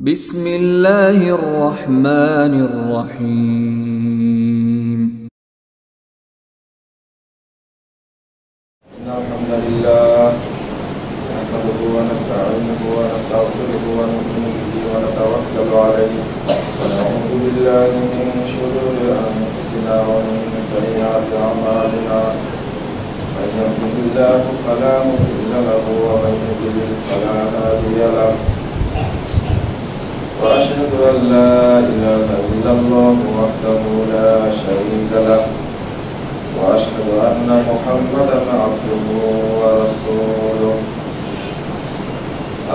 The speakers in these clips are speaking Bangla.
بسم الله الرحمن الرحيم. الحمد لله نحمده ونستعينه ونستغفره ونؤمن به ونتوكل عليه ونعوذ بالله من شرور أنفسنا ومن سيئات أعمالنا من يهده الله فلا مضل له ومن يضلل فلا هادي له وأشهد أن لا إله إلا الله وحده لا شريك له وأشهد أن محمدا عبده ورسوله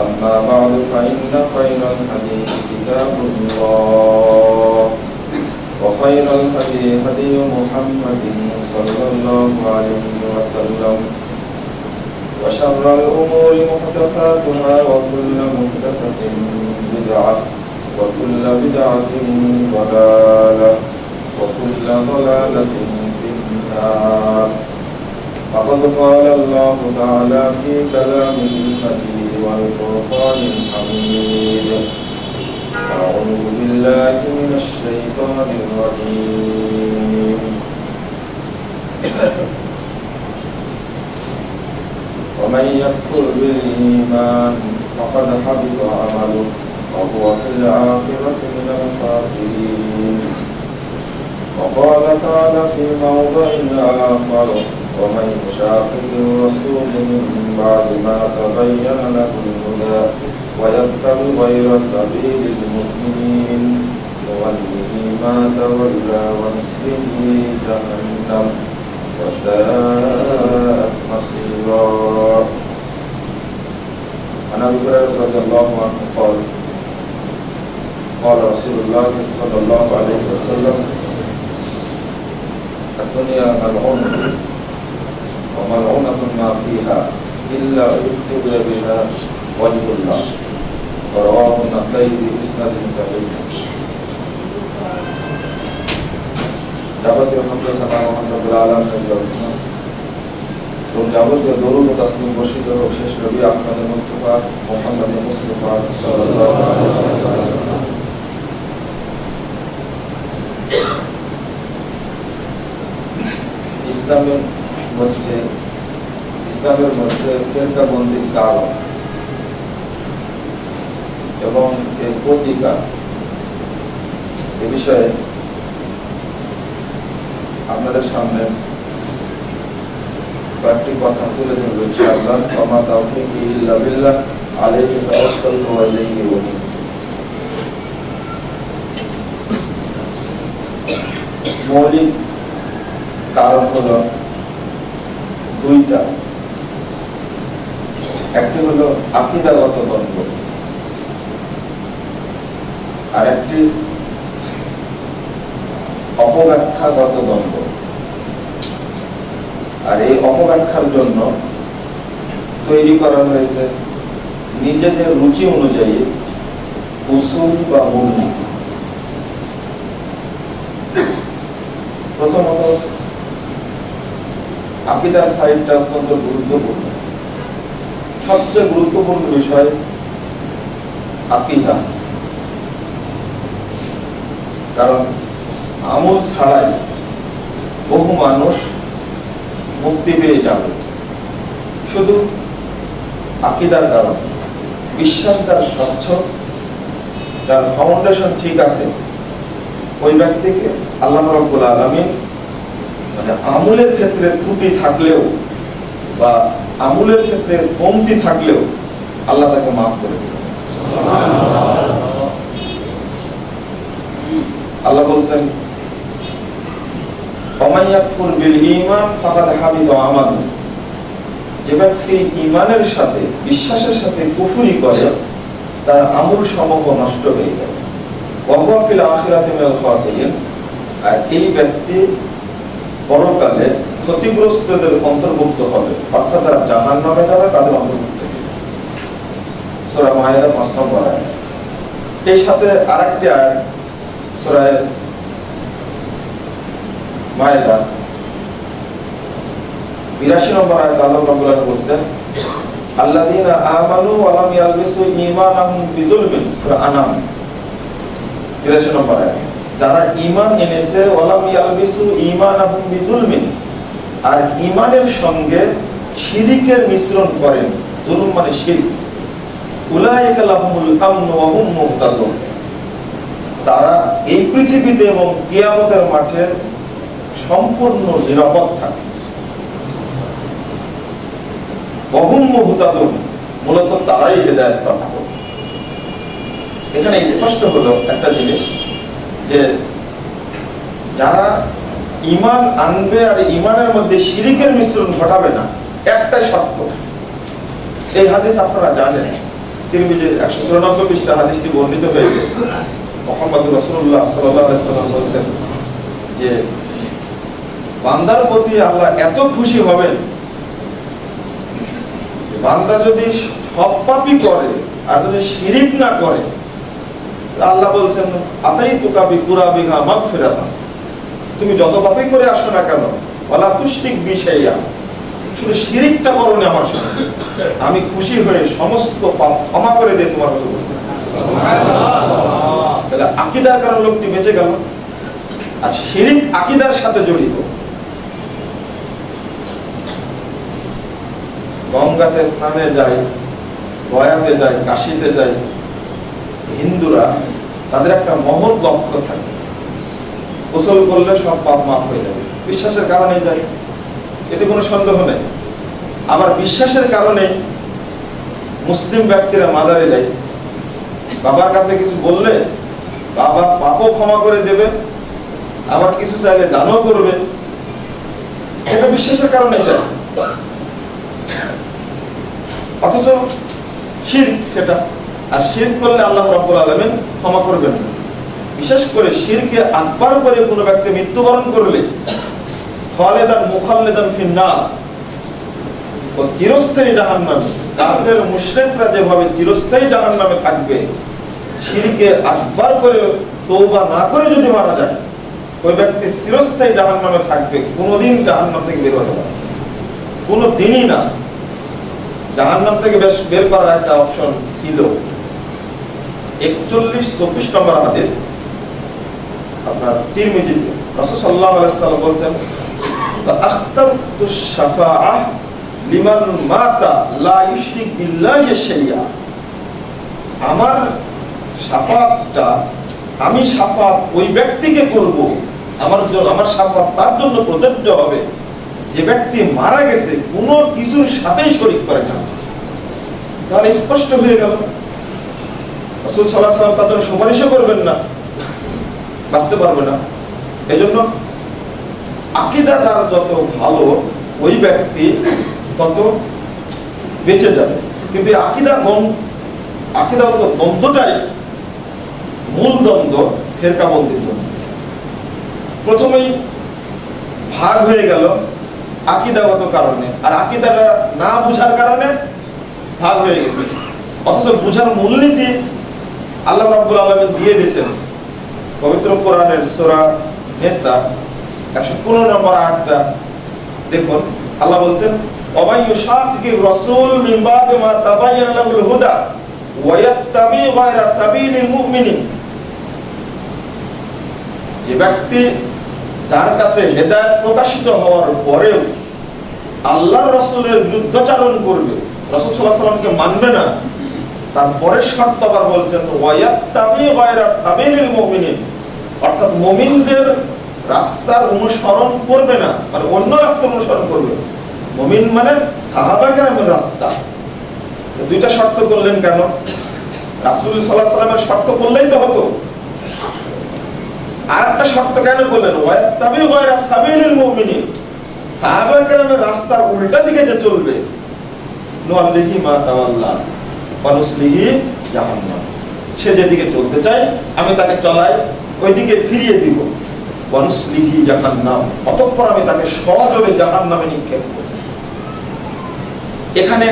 أما بعد فإن خير الحديث كتاب الله وخير الهدي هدي محمد صلى الله عليه وسلم وشر الأمور محدثاتها وكل محدثة بدعة وكل بدعة ضلالة وكل ضلالة في النار. فقد قال الله تعالى في كلامه المجيد والفرقان الحميد: أعوذ بالله من الشيطان الرجيم. ومن يكفر بالإيمان فقد حبط عمله وهو في الآخرة من الخاسرين. وقال تعالى في موضع آخر: ومن يشاقق الرسول من بعد ما تبين له الهدى ويتبع غير سبيل المؤمنين نوله ما تولى ونصله جهنم وساءت مصيرا. عن أبي هريرة رضي الله عنه قال: قال رسول الله صلى الله عليه وسلم: الدنيا ملعونة وملعونة ما فيها إلا ابتغي بها وجه الله. ورواه النسائي بإسناد صحيح. যাবতীয় প্রশংসা মহান রব্বুল আলামিনের জন্য এবং যাবতীয় দরুদ ও তাসলিম বর্ষিত হোক শেষ নবী আহমদ মুস্তাফা মুহাম্মদ মুস্তাফা সাল্লাল্লাহু আলাইহি ওয়াসাল্লাম। ইসলামের মধ্যে ফেরকাবন্দির কারণ এবং এর প্রতিকার এ বিষয়ে আপনাদের সামনে কয়েকটি কথা তুলে ধরব ইনশাআল্লাহ। ওয়া তাওফীকি ইল্লা বিল্লাহ আলাইহি তাওয়াক্কালতু ওয়া ইলাইহি উনীব। মৌলিক কারণ হলো দুইটা। একটি হলো আকীদাগত দ্বন্দ্ব, আর একটি অপব্যাখ্যাগত দ্বন্দ্ব। আর এই অপব্যাখ্যার জন্য তৈরি করা হয়েছে নিজেদের রুচি অনুযায়ী উসুল বা মূলনীতি। প্রথমত আকীদার সাইডটা অত্যন্ত গুরুত্বপূর্ণ। সবচেয়ে গুরুত্বপূর্ণ বিষয় আকীদা, কারণ আমল ছাড়াই বহু মানুষ মুক্তি পেয়ে যাবে শুধু আকীদার কারণ। বিশ্বাস যার স্বচ্ছ, যার ফাউন্ডেশন ঠিক আছে, ওই ব্যক্তিকে আল্লাহ রাব্বুল আলামিন মানে আমলের ক্ষেত্রে ত্রুটি থাকলেও বা আমলের ক্ষেত্রে কমতি থাকলেও আল্লাহ তাকে মাফ করে দেবেন। আল্লাহ বলছেন: ওয়া ইয়াকফুর বিল ঈমান ফাকাদ হাবিতা আমালুহু। যে ব্যক্তি ঈমানের সাথে বিশ্বাসের সাথে কুফরি করে তার আমল সমূহ নষ্ট হয়ে যাবে। ওয়া হুয়া ফিল আখিরাতি মিনাল খাসিরিন। আর এই ব্যক্তি পরকালে ক্ষতিগ্রস্তদের অন্তর্ভুক্ত হবে, অর্থাৎ তারা জাহান্নামে যাবে, তাদের অন্তর্ভুক্ত হবে। সূরা মায়েদা ৫ নম্বর আয়াত। এর সাথে আরেকটি আয়াত সূরা মায়েদা ৮২ নম্বর আয়াত আল্লাহ রাব্বুল আলামিন বলেন: আল্লাযীনা আমানু ওয়া লাম ইয়ালবিসু ঈমানাহুম বিযুলমিন, সূরা আনাম 83 নম্বর আয়াত। যারা ঈমান এনেছে ওয়া লাম ইয়ালবিসু ঈমানাহুম বিযুলমিন, আর ঈমানের সঙ্গে শিরকের মিশ্রণ করেন, জুলুম মানে শিরক, উলাইকা লাহুমুল আমনু ওয়া হুম মুহতাদুন, তারা এই পৃথিবীতে এবং কিয়ামতের মাঠে সম্পূর্ণ নিরাপদ থাকে। ওয়া হুম মুহতাদুন, মূলত তারাই হেদায়েত প্রাপ্ত। এখানে স্পষ্ট হলো একটা জিনিস, যে যারা ঈমান আনবে আর ঈমানের মধ্যে শিরকের মিশ্রণ ঘটাবে না, একটা শর্ত। এই হাদিস আপনারা জানেন, তিরমিজির 194 পৃষ্ঠা হাদিসটি বর্ণিত হয়েছে। মুহাম্মদুর রাসূলুল্লাহ সাল্লাল্লাহু আলাইহি ওয়াসাল্লাম বলেছেন যে বান্দার প্রতি আল্লাহ এত খুশি হবেন, বান্দা যদি সব পাপই করে আর যদি শিরক না করে, আল্লাহ বলছেন আতাইতুকা বিকুরাবিহা মাগফিরাতান, তুমি যত পাপই করে আসো না কেন, ওয়ালা তুশরিক বি শাইআ, শুধু শিরকটা করো না আমার সাথে, আমি খুশি হয়ে সমস্ত পাপ ক্ষমা করে দেব তোমার কাছে। সুবহানাল্লাহ। তাহলে আকীদার কারণে লোকটি বেঁচে গেল, আর শিরক আকীদার সাথে জড়িত। গঙ্গাতে স্নানে যায়, গয়াতে যায়, কাশীতে যায়, হিন্দুরা তাদের একটা মহৎ লক্ষ্য থাকে, গোসল করলে সব পাপ মাফ হয়ে যাবে, বিশ্বাসের কারণে যায়, এতে কোনো সন্দেহ নেই। আবার বিশ্বাসের কারণে মুসলিম ব্যক্তিরা মাজারে যায়, বাবার কাছে কিছু বললে বাবা পাপও ক্ষমা করে দেবে, আবার কিছু চাইলে দানও করবে, এটা বিশ্বাসের কারণে যায়। অথচ শিরক সেটা, আর শিরক করলে আল্লাহ রাব্বুল আলামিন ক্ষমা করবেন না। বিশেষ করে শিরকে আকবার করে কোনো ব্যক্তি মৃত্যুবরণ করলে খালিদান মুখাল্লিদান ফিন্নার, ও চিরস্থায়ী জাহান্নামে। কাফের মুশরিকরা যেভাবে চিরস্থায়ী জাহান্নামে থাকবে, শিরকে আকবার করে তওবা না করে যদি মারা যায়, ওই ব্যক্তি চিরস্থায়ী জাহান্নামে থাকবে, কোনোদিন জাহান্নাম থেকে বের হতে পারবে না, কোনোদিনই না। জাহান্নাম থেকে বের করার একটা অপশন ছিল। 41-24 নম্বর হাদিস আপনার তিরমিজিতে রাসূল সাল্লাল্লাহু আলাইহি ওয়াসাল্লাম বলেন, আখতারতু শাফাআহ লিমান মাতা লা ইউশরিক বিল্লাহি শাইআ, আমার শাফাআতটা, আমি শাফাআত ওই ব্যক্তিকে করব, আমার শাফাআত তার জন্য প্রযোজ্য হবে যে ব্যক্তি মারা গেছে কোনো কিছুর সাথেই শরীক করে না। তাহলে স্পষ্ট হয়ে গেল রাসূল সাল্লাল্লাহু আলাইহি ওয়াসাল্লাম তাদের সুপারিশও করবেন না, বাঁচতে পারবে না। এজন্য আকীদা যার যত ভালো, ওই ব্যক্তি তত বেঁচে যাবে। কিন্তু আকীদাগত দ্বন্দ্বটাই মূল দ্বন্দ্ব ফেরকাবন্দির জন্য। প্রথমেই ভাগ হয়ে গেল আকীদাগত কারণে, আর আকীদাটা না বুঝার কারণে ভাগ হয়ে গেছে। অথচ বুঝার মূলনীতি আল্লাহ রাব্বুল আলামিন দিয়ে দিয়েছেন পবিত্র কোরআনের সূরা নিসা 115 নম্বর আয়াতটা দেখুন। আল্লাহ বলছেন, ওয়ামাই ইউশাকির রাসূল মিন বাদি মা তাবায়্যানা লাহুল হুদা ওয়া ইয়াত্তাবি গায়রা সাবিলিল মুমিনিন, যে ব্যক্তি যার কাছে হেদায়েত প্রকাশিত হওয়ার পরেও আল্লাহর রাসূলের বিরুদ্ধাচরণ করবে, রাসূল সাল্লাল্লাহু আলাইহি ওয়াসাল্লামকে মানবে না, তারপরে শর্ত আবার বলছেন ওয়ায়াত্তাবি গায়রা সাবিলিল মুমিনিন, অর্থাৎ মুমিনদের রাস্তার অনুসরণ করবে না, মানে অন্য রাস্তার অনুসরণ করবে। মুমিন মানে সাহাবা কেরামের রাস্তা। দুইটা শর্ত করলেন কেন? রাসূল সাল্লাল্লাহু আলাইহি ওয়াসাল্লামের শর্ত করলেই তো হতো। আর একটা শর্ত কেন করলেন? ওয়ায়াত্তাবি গায়রা সাবিলিল মুমিনিন, সাহাবা কেরামের রাস্তার উল্টা দিকে যে চলবে, নুআল্লিহি মা তাওয়াল্লা ওয়া নুসলিহি জাহান্নাম, সে যেদিকে চলতে চায় আমি তাকে চলাই ওই দিকে ফিরিয়ে দিব, ওয়া নুসলিহি জাহান্নাম, অতঃপর আমি তাকে সজোরে জাহান্নামে নিক্ষেপ করব। এখানে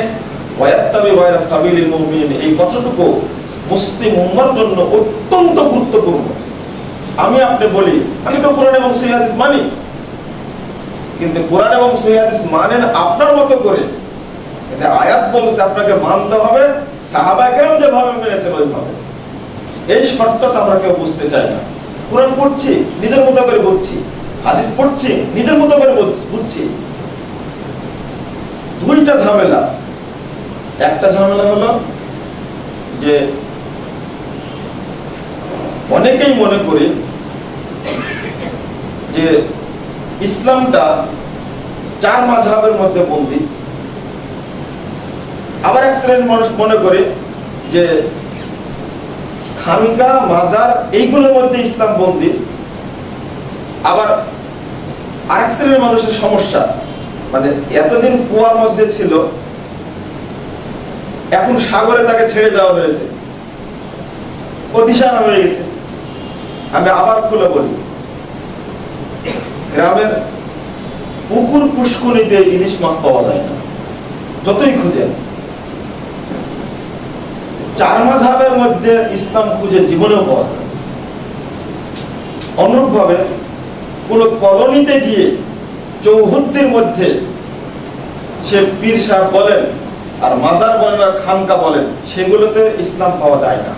ওয়ায়াত্তাবি গায়রা সাবিলিল মুমিনিন, এই কথাটুকু মুসলিম উম্মার জন্য অত্যন্ত গুরুত্বপূর্ণ। আমি আপনি বলি আমি তো কোরআন এবং সহিহ হাদিস মানি, কিন্তু কোরআন এবং সহিহ হাদিস মানেন আপনার মতো করে, কিন্তু আয়াত বলছে আপনাকে মানতে হবে সাহাবায়ে কেরাম যেভাবে মেনেছেন ওইভাবে। এই শর্তটা আমরা কেউ বুঝতে চাই না। কোরআন পড়ছি নিজের মতো করে বুঝছি, হাদিস পড়ছি নিজের মতো করে বুঝছি। দুইটা ঝামেলা। একটা ঝামেলা হলো যে অনেকেই মনে করি যে ইসলামটা 4 মাযহাবের মধ্যে বন্দী। আবার এক শ্রেণীর মানুষ মনে করে যে খানকা মাজার এইগুলোর মধ্যে ইসলাম বন্দী। আবার আরেক শ্রেণীর মানুষের সমস্যা, মানে এতদিন কুয়ার মধ্যে ছিল, এখন সাগরে তাকে ছেড়ে দেওয়া হয়েছে, ও দিশাহারা হয়ে গেছে। আমি আবার খুলে বলি, গ্রামের পুকুর পুষ্কুনিতে ইলিশ মাছ পাওয়া যায় না, যতই খুঁজেন। 4 মাযহাবের মধ্যে ইসলাম খুঁজে জীবনেও পাওয়া যায়। অনুরূপভাবে কোন কলোনিতে গিয়ে চৌহদ্দির মধ্যে সে পীর সাহেব বলেন আর মাজার বলেন আর খানকা বলেন, সেগুলোতে ইসলাম পাওয়া যায় না।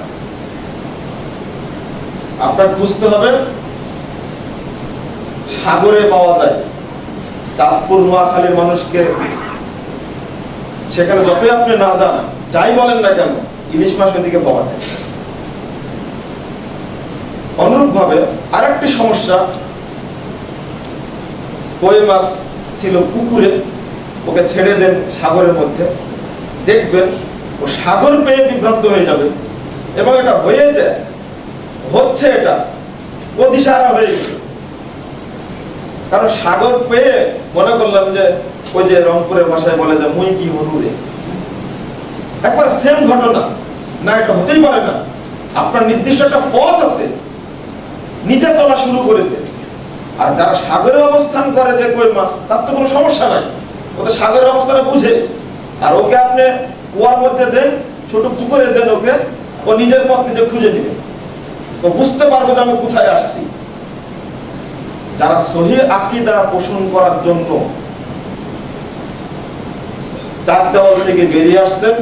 আপনার খুঁজতে হবে সাগরে পাওয়া যায়। চাঁদপুর নোয়াখালীর মানুষকে সেখানে যতই আপনি না যান, যাই বলেন না কেন, ইলিশ মাছ ওইদিকে পাওয়া যায়। অনুরূপ ভাবে আরেকটি সমস্যা, কই মাছ ছিল পুকুরে, ওকে ছেড়ে দেন সাগরের মধ্যে, দেখবেন ও সাগর পেয়ে বিভ্রান্ত হয়ে যাবে। এবং এটা হয়েছে, হচ্ছে, এটা ও দিশাহারা হয়ে গেছে। কারণ সাগর পেয়ে মনে করলাম যে ওই যে রংপুরের ভাষায় বলে যে মুই কি হলুরে, একবার সেম ঘটনা না, এটা হতেই পারে না। আপনার নির্দিষ্ট একটা পথ আছে, নিচে চলা শুরু করেছে। আর যারা সাগরে অবস্থান করে যে কই মাছ, তার তো কোনো সমস্যা নাই, ও তো সাগরের অবস্থাটা বুঝে। আর ওকে আপনি কুয়ার মধ্যে দেন, ছোট পুকুরে দেন, ওকে ও নিজের পথ নিজে খুঁজে নেবে, ও বুঝতে পারবে যে আমি কোথায় আসছি। যারা সহিহ আকীদা পোষণ করার জন্য 4 দেওয়াল থেকে বেরিয়ে আসছেন,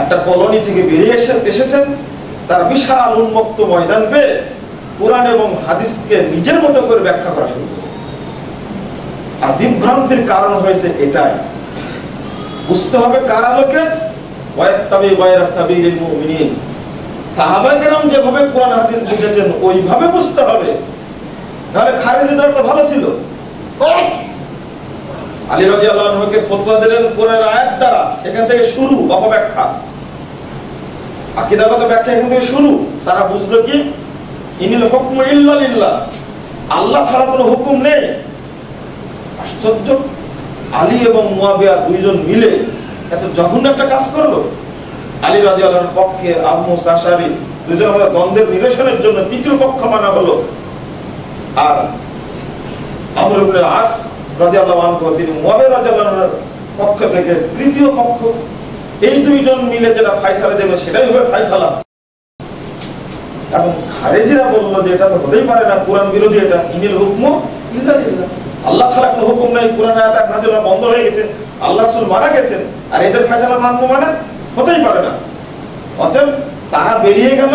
একটা কলোনি থেকে বেরিয়ে এসেছেন, তার বিশাল উন্মুক্ত ময়দান পেয়ে কোরআন এবং হাদিসকে নিজের মতো করে ব্যাখ্যা করা শুরু করেছে। আর বিভ্রান্তির কারণ হয়েছে এটাই। বুঝতে হবে কার আলোকে, ওয়াত্তাবি গায়রা সাবিলিল মুমিনিন। সাহাবায়ে কেরাম যেভাবে কোরআন হাদিস বুঝেছেন ওইভাবে বুঝতে হবে, নাহলে খারিজিদের তো ভালো ছিল। আলী রাদিয়াল্লাহু আনহুকে ফতোয়া দিলেন কোরআনের আয়াত দ্বারা, এখান থেকে শুরু অপব্যাখ্যা, আকীদাগত ব্যাখ্যা এখান থেকে শুরু। তারা বুঝলো কি, ইনিল হুকমু ইল্লা লিল্লাহ, আল্লাহ ছাড়া কোনো হুকুম নেই। আশ্চর্য, আলী এবং মুয়াবিয়া দুইজন মিলে এত জঘন্য একটা কাজ করলো। আলী রাদিয়াল্লাহু আনহুর পক্ষে আবু মুসা আশআরী দুইজন আমাদের দ্বন্দ্বের নিরসনের জন্য তৃতীয় পক্ষ মানা হলো। আর আমর ইবনে আস রাদিয়াল্লাহু আনহু তিনি মুয়াবিয়া রাদিয়াল্লাহু আনহুর পক্ষ থেকে তৃতীয় পক্ষ। এই দুইজন মিলে যেটা ফয়সালা দেবে সেটাই হবে ফয়সালা। এবং খারেজিরা বলল যে এটা তো হতেই পারে না, কোরআন বিরোধী, এটা ইনিল হুকমু ইল্লা লিল্লাহ, আল্লাহ ছাড়া কোনো হুকুম নাই, কোরআন আয়াত নাযিল বন্ধ হয়ে গেছে, আল্লাহ রাসূল মারা গেছেন, আর এদের ফয়সালা মানবো মানে হতেই পারে না। অতএব তারা বেরিয়ে গেল,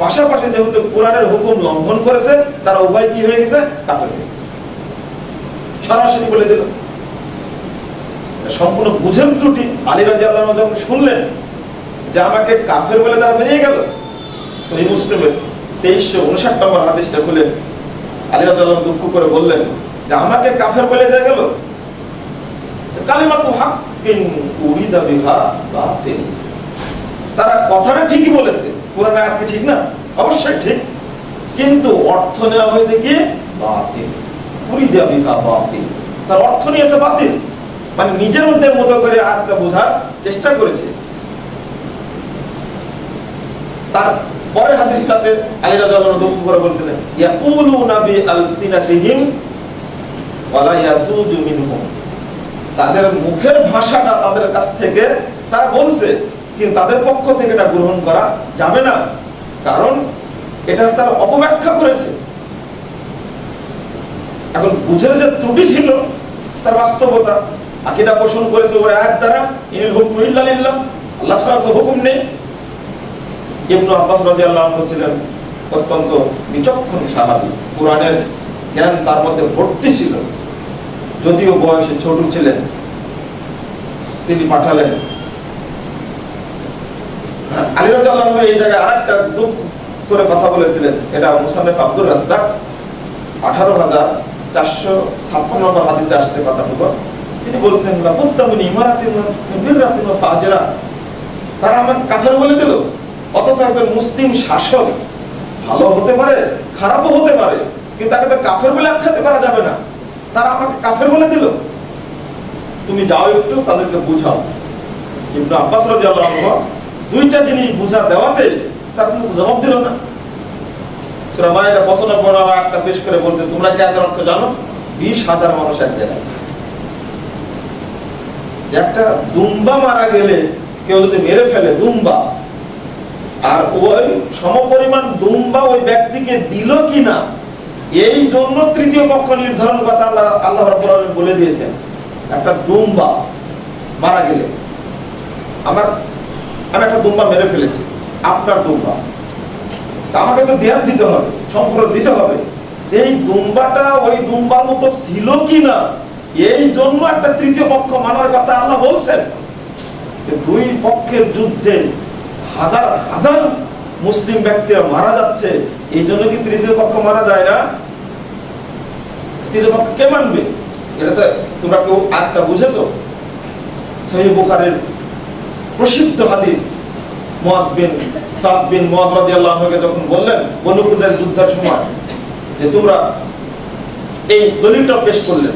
পাশাপাশি যেহেতু কোরআনের হুকুম লঙ্ঘন করেছে, তারা উভয় কি হয়ে গেছে, কাফের হয়ে গেছে, সরাসরি বলে দিল। সম্পূর্ণ বুঝেন ত্রুটি। আলী রাদিয়াল্লাহু আনহু যখন শুনলেন যে আমাকে কাফের বলে তারা বেরিয়ে গেল, সহিহ মুসলিমের 2359 নম্বর হাদিসটা খুলেন, আলী রাদিয়াল্লাহু আনহু দুঃখ করে বললেন যে আমাকে কাফের বলে দেয়া গেল, কালিমাতু হাক্কিন উরিদা বিহা বাতিল। তারা কথাটা ঠিকই বলেছে, কোরআন আয়াত কি ঠিক না? অবশ্যই ঠিক, কিন্তু অর্থ নেওয়া হয়েছে কি বাতিল, উরিদা বিহা বাতিল, তার অর্থ নিয়েছে বাতিল, মানে নিজের মধ্যে মতো করে আয়াতটা বোঝার চেষ্টা করেছে। তার পরে হাদিসটাতে আলী রাদিয়াল্লাহু আনহু দুঃখ করে বলছিলেন, ইয়াকুলুনা বি আলসিনাতিহিম ওয়ালা ইয়াজুজু মিনহুম, তাদের মুখের ভাষাটা তাদের কাছ থেকে তারা বলছে, কিন্তু তাদের পক্ষ থেকে এটা গ্রহণ করা যাবে না, কারণ এটা তার অপব্যাখ্যা করেছে। এখন বুঝের যে ত্রুটি ছিল তার বাস্তবতা, আকীদা পোষণ করেছে ওই আয়াত দ্বারা, ইনিল হুকমু ইল্লা লিল্লাহ, আল্লাহ ছাড়া কোনো হুকুম নেই। ইবনে আব্বাস রাদিয়াল্লাহু আনহু ছিলেন অত্যন্ত বিচক্ষণ সাহাবী, কোরআনের জ্ঞান তার মধ্যে ভর্তি ছিল, যদিও বয়সে ছোট ছিলেন। তিনি পাঠালেন আলী রাদিয়াল্লাহু আনহু এই জায়গায় আরেকটা দুঃখ করে কথা বলেছিলেন, এটা মুসান্নিফ আব্দুর রাজ্জাক 18456 নম্বর হাদিসে আসছে কথাটুকু। তিনি বলছেন লাকুত্তামিন ইমারাতিন বিররাতিন ফাজরা, তারা আমাকে কাফের বলে দিল, অথচ একজন মুসলিম শাসক ভালো হতে পারে খারাপও হতে পারে, কিন্তু তাকে তো কাফের বলে আখ্যায়িত করা যাবে না। তারা আমাকে কাফের বলে দিল, তুমি যাও একটু তাদেরকে বুঝাও। ইবনে আব্বাস রাদিয়াল্লাহু আনহু দুইটা জিনিস বুঝা দেওয়াতে তার কোনো জবাব দিল না। সূরা মায়েদা 95 একটা পেশ করে বলছে, তোমরা কি এর অর্থ জানো? 20,000 মানুষ এক জায়গায়। একটা দুম্বা মারা গেলে কেউ যদি মেরে ফেলে দুম্বা, আর ওই সমপরিমাণ দুম্বা ওই ব্যক্তিকে দিল কিনা, এই জন্য তৃতীয় পক্ষ নির্ধারণ কথা আল্লাহ রাব্বুল আলামিন বলে দিয়েছেন। একটা দুম্বা মারা গেলে, আমি একটা দুম্বা মেরে ফেলেছি, আপনার দুম্বা, আমাকে তো দেয়াত দিতে হবে, সম্পূর্ণ দিতে হবে। এই দুম্বাটা ওই দুম্বার মতো ছিল কিনা, এই জন্য একটা তৃতীয় পক্ষ মানার কথা আল্লাহ বলছেন। দুই পক্ষের যুদ্ধে হাজার হাজার মুসলিম ব্যক্তিরা মারা যাচ্ছে, এই জন্য কি তৃতীয় পক্ষ মারা যায় না? তৃতীয় পক্ষ কে মানবে? এটা তো তোমরা কেউ আয়াতটা বুঝেছো? সহিহ বুখারীর প্রসিদ্ধ হাদিস, মুআয বিন সাদ বিন মুআয রাদিয়াল্লাহু আনহুকে যখন বললেন বনু কুরাইজা যুদ্ধের সময় যে তোমরা এই দলিলটা পেশ করলেন,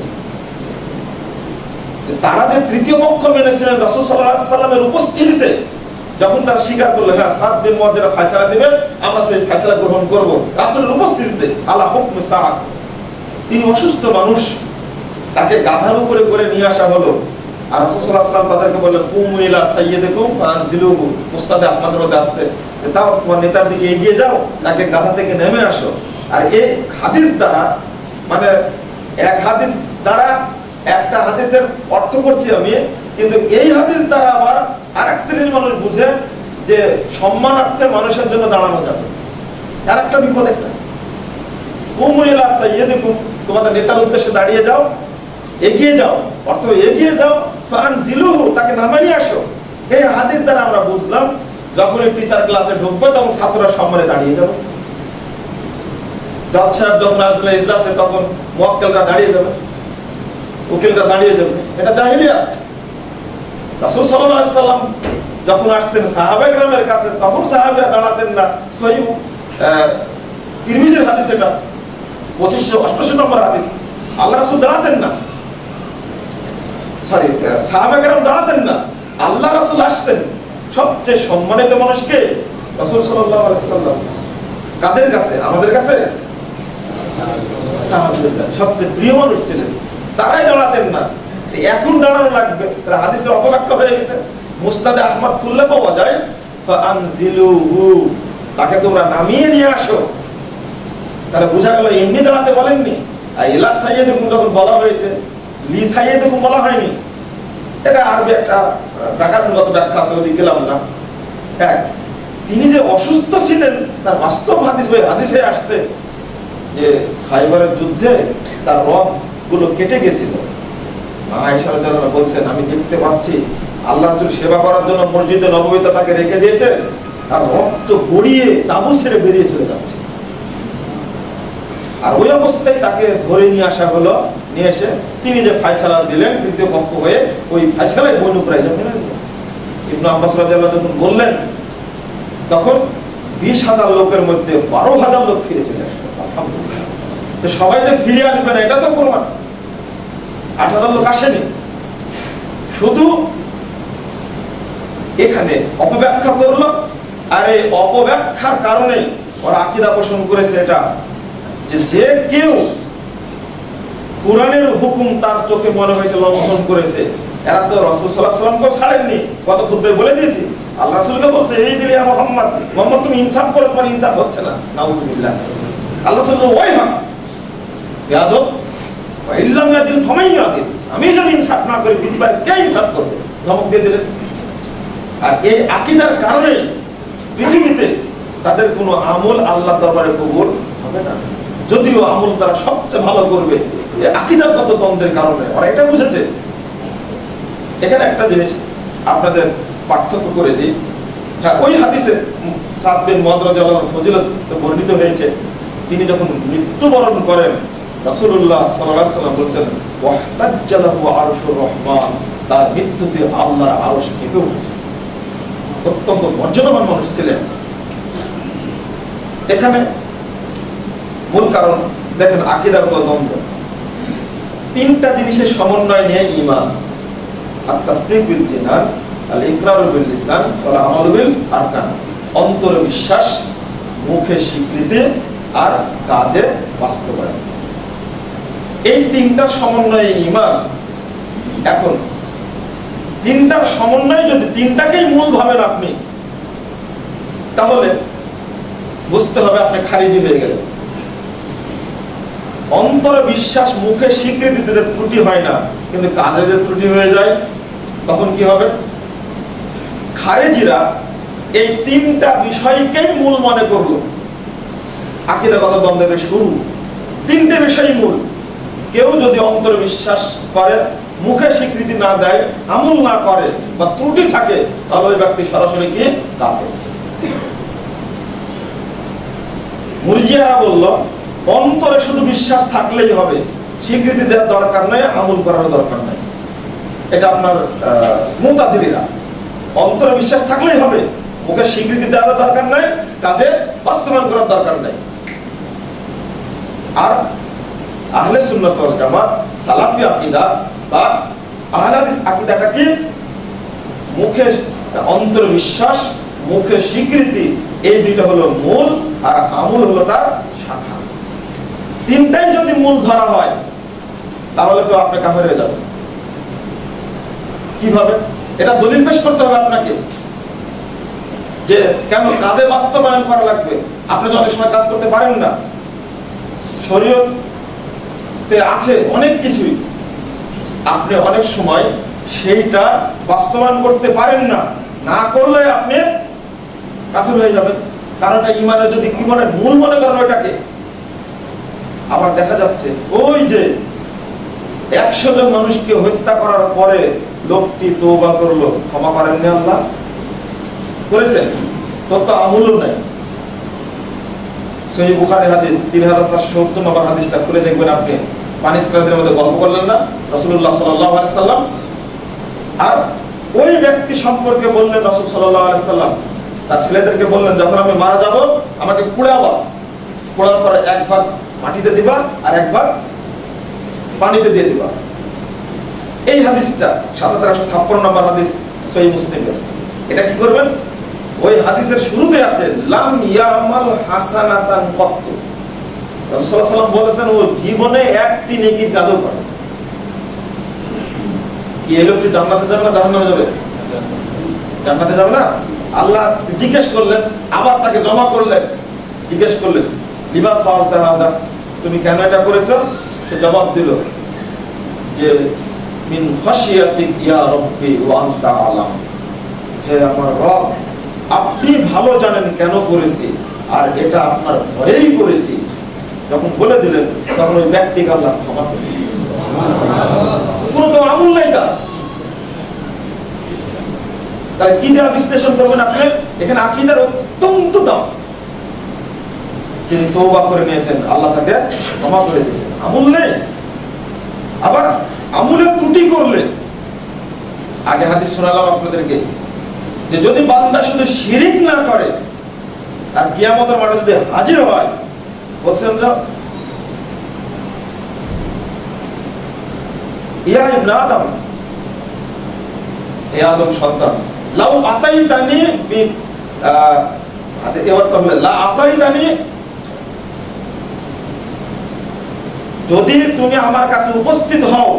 তারা যে তৃতীয় পক্ষ মেনেছিলেন রাসূল সাল্লাল্লাহু আলাইহি সাল্লামের উপস্থিতিতে, যখন তারা স্বীকার করলো হ্যাঁ সাদ বিন মুআয যেটা ফয়সালা দিবে আমরা সেই ফয়সালা গ্রহণ করব রাসূলের উপস্থিতিতে, আলা হুকম সাদ। তিনি অসুস্থ মানুষ, তাকে গাধার উপরে করে নিয়ে আসা হলো, আর রাসূল সাল্লাল্লাহু আলাইহি সাল্লাম তাদেরকে বললেন কুমু ইলা সাইয়্যিদিকুম ফানজিলুহু, মুস্তাদে আহমদের মধ্যে আছে, তাও তোমার নেতার দিকে এগিয়ে যাও, তাকে গাধা থেকে নেমে আসো। আর এই হাদিস দ্বারা, মানে এক হাদিস দ্বারা একটা হাদিসের অর্থ করছি আমি, কিন্তু এই হাদিস দ্বারা আবার আরেক শ্রেণীর মানুষ বুঝে যে সম্মানার্থে মানুষের জন্য দাঁড়ানো যাবে। আর একটা বিপদ, একটা কুমু ইলা সাইয়্যিদিকুম, তোমাদের নেতার উদ্দেশ্যে দাঁড়িয়ে যাও, এগিয়ে যাও, অর্থ এগিয়ে যাও, ফানজিলুহু, তাকে নামিয়ে নিয়ে আসো। এই হাদিস দ্বারা আমরা বুঝলাম যখন টিচার ক্লাসে ঢুকবে তখন ছাত্ররা সামনে দাঁড়িয়ে যাবে, জজ সাহেব যখন আসবে ইজলাসে তখন মুয়াক্কেলরা দাঁড়িয়ে যাবে, উকিলরা দাঁড়িয়ে যাবে। এটা জাহিলিয়াত। রাসূল সাল্লাল্লাহু আলাইহি সাল্লাম যখন আসতেন সাহাবায়ে কেরামের কাছে তখন সাহাবীরা দাঁড়াতেন না। সহিহ তিরমিজির হাদিস, এটা 2588 নম্বর হাদিস, আল্লাহ রাসূল দাঁড়াতেন না, সরি সাহাবায়ে কেরাম দাঁড়াতেন না, আল্লাহ রাসূল আসতেন। সবচেয়ে সম্মানিত মানুষকে রাসূল সাল্লাল্লাহু আলাইহি সাল্লাম কাদের কাছে? আমাদের কাছে সাহাবাদের কাছে সবচেয়ে প্রিয় মানুষ ছিলেন, তারাই দাঁড়াতেন না। এখন দাঁড়ানো লাগবে, হাদিসের অপব্যাখ্যা হয়ে গেছে। মুসনাদে আহমদ খুললে পাওয়া যায় ফানজিলুহু, তাকে তোমরা নামিয়ে নিয়ে আসো। তাহলে বোঝা গেল এমনি দাঁড়াতে বলেননি। আর ইলা সাইয়্যিদিকুম যখন বলা হয়েছে, লি সাইয়্যিদিকুম বলা হয়নি। এটা আরবি একটা ব্যাকরণগত ব্যাখ্যা আছে, ওদিকে গেলাম না। এক, তিনি যে অসুস্থ ছিলেন তার বাস্তব হাদিস হয়ে হাদিসে আসছে যে খাইবারের যুদ্ধে তার রগ গুলো কেটে গেছিল। আয়েশা রাদিয়াল্লাহু আনহা বলছেন, আমি দেখতে পাচ্ছি আল্লাহ রাসূল সেবা করার জন্য মসজিদে নববীতে তাকে রেখে দিয়েছে, তার রক্ত গড়িয়ে তাবু ছেড়ে বেরিয়ে চলে যাচ্ছে। আর ওই অবস্থায় তাকে ধরে নিয়ে আসা হলো, নিয়ে এসে তিনি যে ফয়সালা দিলেন তৃতীয় পক্ষ হয়ে, ওই ফয়সালায় বনু কুরাইজা মেনে নিল। ইবনে আব্বাস রাদিয়াল্লাহু আনহু যখন বললেন তখন 20,000 লোকের মধ্যে 12,000 লোক ফিরে চলে আসলো। আলহামদুলিল্লাহ। তো সবাই যে ফিরে আসবে না এটা তো প্রমাণ। 8,000 লোক আসেনি, শুধু এখানে অপব্যাখ্যা করলো। আর এই অপব্যাখ্যার কারণে ওরা আকীদা পোষণ করেছে এটা যে কেউ কুরআনের হুকুম তার চোখে মনে হয়েছে লঙ্ঘন করেছে। এরা তো রাসূল সাল্লাল্লাহু আলাইহি ওয়াসাল্লামকে ছাড়েননি, কত খুতবায় বলে দিয়েছি। আল্লাহ রাসূলকে বলছে এই দিলে মুহাম্মদ, মুহাম্মদ তুমি ইনসাফ করো, তোমার ইনসাফ হচ্ছে না, নাউযুবিল্লাহ। আল্লাহ রাসূল ওয়াইহা ইয়াদব ওয়া ইল্লাম ইয়াদিল ফামান ইয়াদিল, আমি যদি ইনসাফ না করি পৃথিবীর কে ইনসাফ করবে, ধমক দিয়ে দিলেন। আর এই আকীদার কারণে পৃথিবীতে তাদের কোনো আমল আল্লাহর দরবারে কবুল হবে না, যদিও আমল তারা সবচেয়ে ভালো করবে। এই আকীদাগত দ্বন্দ্বের কারণে ওরা এটা বুঝেছে। এখানে একটা জিনিস আপনাদের পার্থক্য করে দিই। হ্যাঁ, ওই হাদিসে সাদ বিন মুআয রাদিয়াল্লাহু আনহু ফজিলত বর্ণিত হয়েছে, তিনি যখন মৃত্যুবরণ করেন রাসূলুল্লাহ সাল্লাল্লাহু আলাইহি ওয়াসাল্লাম বলেছেন ওয়াহতাজ্জালাহু আরশুর রহমান, তার মৃত্যুতে আল্লাহর আরশ কেঁপে উঠেছে। অত্যন্ত মর্যাদাবান মানুষ ছিলেন। এখানে মূল কারণ দেখেন আকীদাগত দ্বন্দ্ব। তিনটা জিনিসের সমন্বয় নিয়ে ঈমান, আত-তাসদীক বিল জিনান, আল-ইকরারু বিল লিসান, ওয়াল আমালু বিল আরকান। অন্তরে বিশ্বাস, মুখে স্বীকৃতি আর কাজে বাস্তবায়ন, এই তিনটার সমন্বয়ে ঈমান। এখন তিনটার সমন্বয় যদি তিনটাকেই মূল ভাবেন আপনি, তাহলে বুঝতে হবে আপনি খারিজি হয়ে গেলেন। অন্তরে বিশ্বাস, মুখে স্বীকৃতিতে ত্রুটি হয় না, কিন্তু কাজে যে ত্রুটি হয়ে যায় তখন কি হবে? খারিজিরা এই তিনটা বিষয়কেই মূল মনে করলো। আকীদাগত দ্বন্দ্বের শুরু তিনটে বিষয়ই মূল। কেউ যদি অন্তরে বিশ্বাস করে, মুখে স্বীকৃতি না দেয়, আমল না করে বা ত্রুটি থাকে, তাহলে ওই ব্যক্তি সরাসরি কি কাফের। মুরজিয়ারা বলল অন্তরে শুধু বিশ্বাস থাকলেই হবে, স্বীকৃতি দেওয়ার দরকার নেই, আমল করার দরকার নেই। এটা আপনার মুতাজিলিরা। অন্তরে বিশ্বাস থাকলেই হবে, মুখে স্বীকৃতি দেওয়ার দরকার নাই, কাজে বাস্তবায়ন করার দরকার নাই। আর আহলে সুন্নাত ওয়াল জামাত সালাফি আকীদা বা আহলে হাদিস আকীদাটা কি? মুখে অন্তরে বিশ্বাস, মুখে স্বীকৃতি, এই দুইটা হলো মূল, আর আমল হলো তার শাখা। তিনটাই যদি মূল ধরা হয় তাহলে তো আপনি কাফের হয়ে যাবেন। কিভাবে? এটা দলিল পেশ করতে হবে আপনাকে, যে কেন কাজে বাস্তবায়ন করা লাগবে। আপনি তো অনেক সময় কাজ করতে পারেন না, শরীয়তে আছে অনেক কিছুই, আপনি অনেক সময় সেইটা বাস্তবায়ন করতে পারেন না, না করলে আপনি কাফের হয়ে যাবেন। কারণ এটা ঈমানের যদি কি মনে মূল মনে করেন ওইটাকে। আবার দেখা যাচ্ছে ওই যে 100 জন মানুষকে হত্যা করার পরে লোকটি তওবা করলো, ক্ষমা করেননি আল্লাহ? করেছেন? তত আমলও নাই। সহিহ বুখারী হাদিস 3470 নম্বর হাদিসটা খুলে দেখবেন আপনি। পানি সিরাতের মধ্যে গল্প করলেন না রাসূলুল্লাহ সাল্লাল্লাহু আলাইহি সাল্লাম? আর ওই ব্যক্তি সম্পর্কে বললেন রাসূল সাল্লাল্লাহু আলাইহি সাল্লাম তার ছেলেদেরকে বললেন, যখন আমি মারা যাব আমাকে পোড়াবা, পোড়ার পরে এক ভাগ মাটিতে দিবা আর এক ভাগ পানিতে দিয়ে দিবা। এই হাদিসটা ৭৭৫৬ নম্বর হাদিস সহিহ মুসলিমের। এটা কি করবেন? ওই হাদিসের শুরুতে আছে লাম ইয়ামাল হাসানাতান কত। রাসূল সাল্লাল্লাহু আলাইহি সাল্লাম বলেছেন ও জীবনে একটি নেকির কাজও করে। কি এই লোকটি জান্নাতে যাবে না জাহান্নামে যাবে? জান্নাতে যাবে না। আল্লাহ জিজ্ঞেস করলেন, আবার তাকে জমা করলেন, জিজ্ঞেস করলেন লিমা ফাআলতা হাযা, তুমি কেন এটা করেছো? সে জবাব দিল যে মিন খাশিয়াতিক ইয়া রাব্বি ওয়া আনতা আলাম, হে আমার রব আপনি ভালো জানেন কেন করেছি, আর এটা আপনার ভয়েই করেছি। যখন বলে দিলেন তখন ওই ব্যক্তিকে আল্লাহ ক্ষমা করে দিলেন। কোনো তো আমল নাই তার। তাহলে কি দেওয়া বিশ্লেষণ করবেন আপনি? এখানে আকীদার অত্যন্ত দাম। তিনি তওবা করে নিয়েছেন, আল্লাহ তাকে ক্ষমা করে দিয়েছেন, আমল নেই। আবার আমলের ত্রুটি করলে, আগে হাদিস শোনালাম আপনাদেরকে যে যদি বান্দা শুধু শিরিক না করে আর কিয়ামতের মাঠে যদি হাজির হয়, বলছেন যে ইয়া ইবনে আদম, হে আদম সন্তান, লাউ আতাইতানি বি এবার তাহলে লা আতাইতানি, যদি তুমি আমার কাছে উপস্থিত হও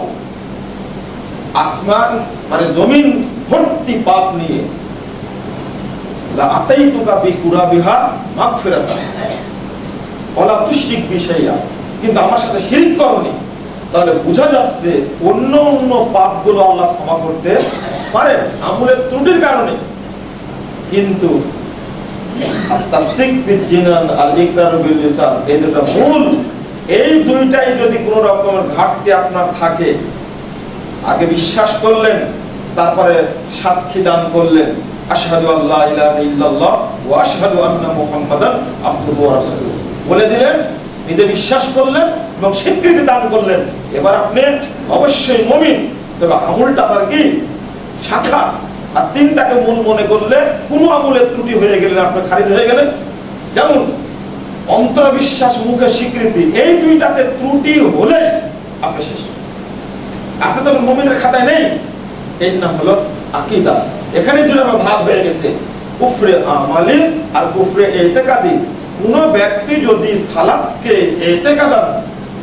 আসমান মানে জমিন ভর্তি পাপ নিয়ে, লা আতাইতুকা বিকুরাবিহা মাগফিরাতান ওয়ালা তুশরিক বি শাইআ, কিন্তু আমার সাথে শিরক করনি, তাহলে বোঝা যাচ্ছে অন্য অন্য পাপগুলো আল্লাহ ক্ষমা করতে পারেন আমলের ত্রুটির কারণে, কিন্তু তাসদিক বিল জিনান আল ইকরার বিল লিসান এই দুটো মূল, এই দুইটাই যদি কোনো রকমের ঘাটতি আপনার থাকে, আগে বিশ্বাস করলেন, তারপরে সাক্ষী দান করলেন আশহাদু আল্লা ইলাহা ইল্লাল্লাহ ওয়া আশহাদু আন্না মুহাম্মাদান আবদুহু ওয়া রাসূলুহু বলে দিলেন, নিজে বিশ্বাস করলেন এবং স্বীকৃতি দান করলেন, এবার আপনি অবশ্যই মুমিন। তবে আমলটা তার কি শাখা, আর তিনটাকে মূল মনে করলে কোনো আমলের ত্রুটি হয়ে গেলেন আপনি খারিজ হয়ে গেলেন। যেমন অন্তর বিশ্বাস, মুখে স্বীকৃতি, এই দুইটাতে ত্রুটি হলে আপনি শেষ, আপনি তো মুমিনের খাতায় নেই। এই নাম হলো আকীদা। এখানে দুটো ভাগ হয়ে গেছে, কুফরে আমালি আর কুফরে ইতিকাদি। কোন ব্যক্তি যদি সালাতকে ইতিকাদান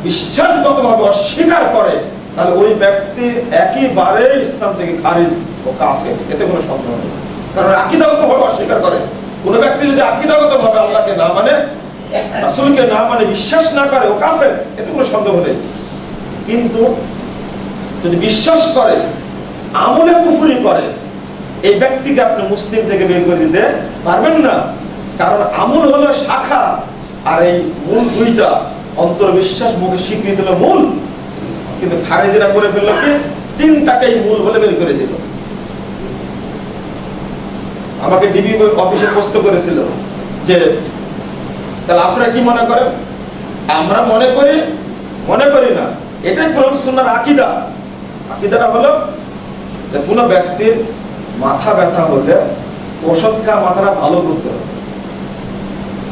বিশ্বাসগতভাবে অস্বীকার করে, তাহলে ওই ব্যক্তি একেবারে ইসলাম থেকে খারিজ ও কাফের, এতে কোনো সন্দেহ নেই। কারণ আকীদাগতভাবে অস্বীকার করে। কোন ব্যক্তি যদি আকীদাগতভাবে আল্লাহকে না মানে, রাসূলকে না মানে, বিশ্বাস না করে, ও কাফের, এতে কোনো সন্দেহ নেই। কিন্তু যদি বিশ্বাস করে, আমলে কুফরি করে, এই ব্যক্তিকে আপনি মুসলিম থেকে বের করে দিতে পারবেন না। কারণ আমল হলো শাখা, আর এই মূল দুইটা, অন্তর বিশ্বাস, মুখে স্বীকৃতি হলো মূল। কিন্তু খারিজরা করে ফেললো কি, তিনটাকেই মূল বলে বের করে দিল। আমাকে ডিবি অফিসে প্রশ্ন করেছিল যে তাহলে আপনারা কি মনে করেন? আমরা মনে করি না, এটাই কোরআন সুন্নাহর আকীদা। আকীদাটা হলো যে কোনো ব্যক্তির মাথা ব্যথা হলে ওষুধ খা মাথাটা ভালো করতে হবে,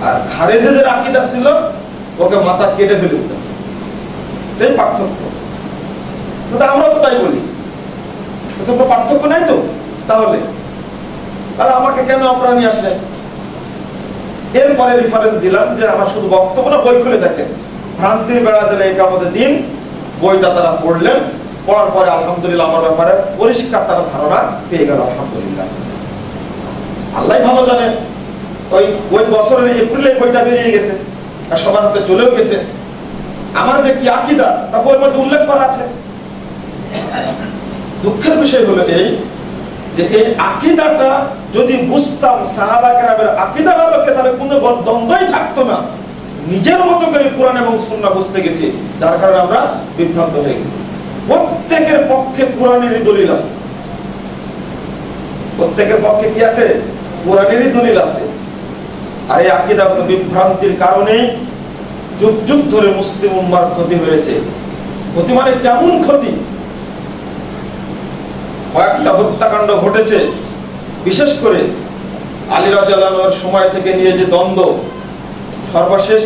আর খারেজিদের আকীদা ছিল ওকে মাথা কেটে ফেলে দিতে হবে। এই পার্থক্য। কিন্তু আমরা তো তাই বলি, তো পার্থক্য নাই তো। তাহলে আমাকে কেন আপনারা নিয়ে আসলেন? এরপরে রেফারেন্স দিলাম যে আমার শুধু বক্তব্য না, বই খুলে দেখেন, ভ্রান্তির বেড়া জেলে একামতের দিন, বইটা তারা পড়লেন। পড়ার পরে আলহামদুলিল্লাহ আমার ব্যাপারে পরিষ্কার তারা ধারণা পেয়ে গেল। আলহামদুলিল্লাহ, আল্লাহ ভালো জানে। ওই বছরের এপ্রিলে বইটা বেরিয়ে গেছে আর সবার হাতে চলেও গেছে। আমার যে কি আকীদা তা বইয়ের মধ্যে উল্লেখ করা আছে। দুঃখের বিষয় হলো এই যে এই আকীদাটা যদি বুঝতাম সাহাবা কেরামের আকীদার আলোকে, তাহলে কোনো দ্বন্দ্বই থাকতো না। নিজের মতো করে কোরআন এবং সুন্নাহ বুঝতে গেছি, যার কারণে আমরা বিভ্রান্ত হয়ে গেছি। প্রত্যেকের পক্ষে কোরআনেরই দলিল আছে, প্রত্যেকের পক্ষে কি আছে? কোরআনেরই দলিল আছে। আর এই আকীদাগত বিভ্রান্তির কারণে যুগ যুগ ধরে মুসলিম উম্মার ক্ষতি হয়েছে। ক্ষতি মানে কেমন ক্ষতি? কয়েকটা হত্যাকাণ্ড ঘটেছে, বিশেষ করে আলী রাদিয়াল্লাহু আনহুর সময় থেকে নিয়ে যে দ্বন্দ্ব, সর্বশেষ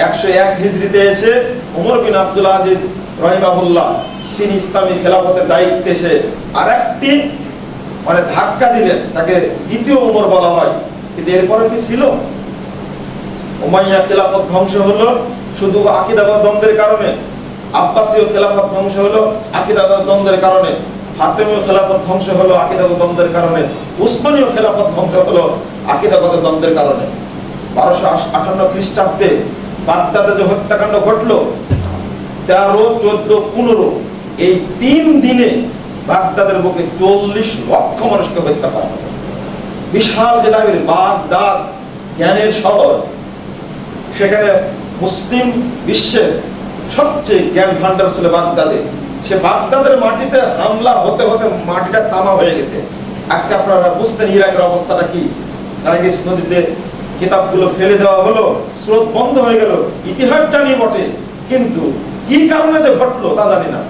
101 হিজরিতে এসে ওমর বিন আব্দুল আজিজ রাহিমাহুল্লাহ তিনি ইসলামী খেলাফতের দায়িত্বে এসে আরেকটি মানে ধাক্কা দিলেন, তাকে দ্বিতীয় ওমর বলা হয়। কিন্তু এরপরে কি ছিল? উমাইয়া খেলাফত ধ্বংস হলো শুধু আকীদাগত দ্বন্দ্বের কারণে, আব্বাসীয় খেলাফত ধ্বংস হলো আকীদাগত দ্বন্দ্বের কারণে, ফাতেমীয় খেলাফত ধ্বংস হলো আকীদাগত দ্বন্দ্বের কারণে, উসমানীয় খেলাফত ধ্বংস হলো আকীদাগত দ্বন্দ্বের কারণে। 1258 খ্রিস্টাব্দে বাগদাদে যে হত্যাকাণ্ড ঘটলো, 13, 14, 15, এই 3 দিনে বাগদাদের বুকে 40 লক্ষ মানুষকে হত্যা করা হলো। বিশাল যে নগরী বাগদাদ, জ্ঞানের শহর, সেখানে মুসলিম বিশ্বের সবচেয়ে জ্ঞান ভান্ডার ছিল বাগদাদে। সে বাগদাদের মাটিতে হামলা হতে হতে মাটিটা তামা হয়ে গেছে। আজকে আপনারা বুঝছেন ইরাকের অবস্থাটা কি। টাইগ্রিস নদীতে কিতাবগুলো ফেলে দেওয়া হলো, স্রোত বন্ধ হয়ে গেল। ইতিহাস জানি বটে, কিন্তু কি কারণে যে ঘটলো তা জানি না।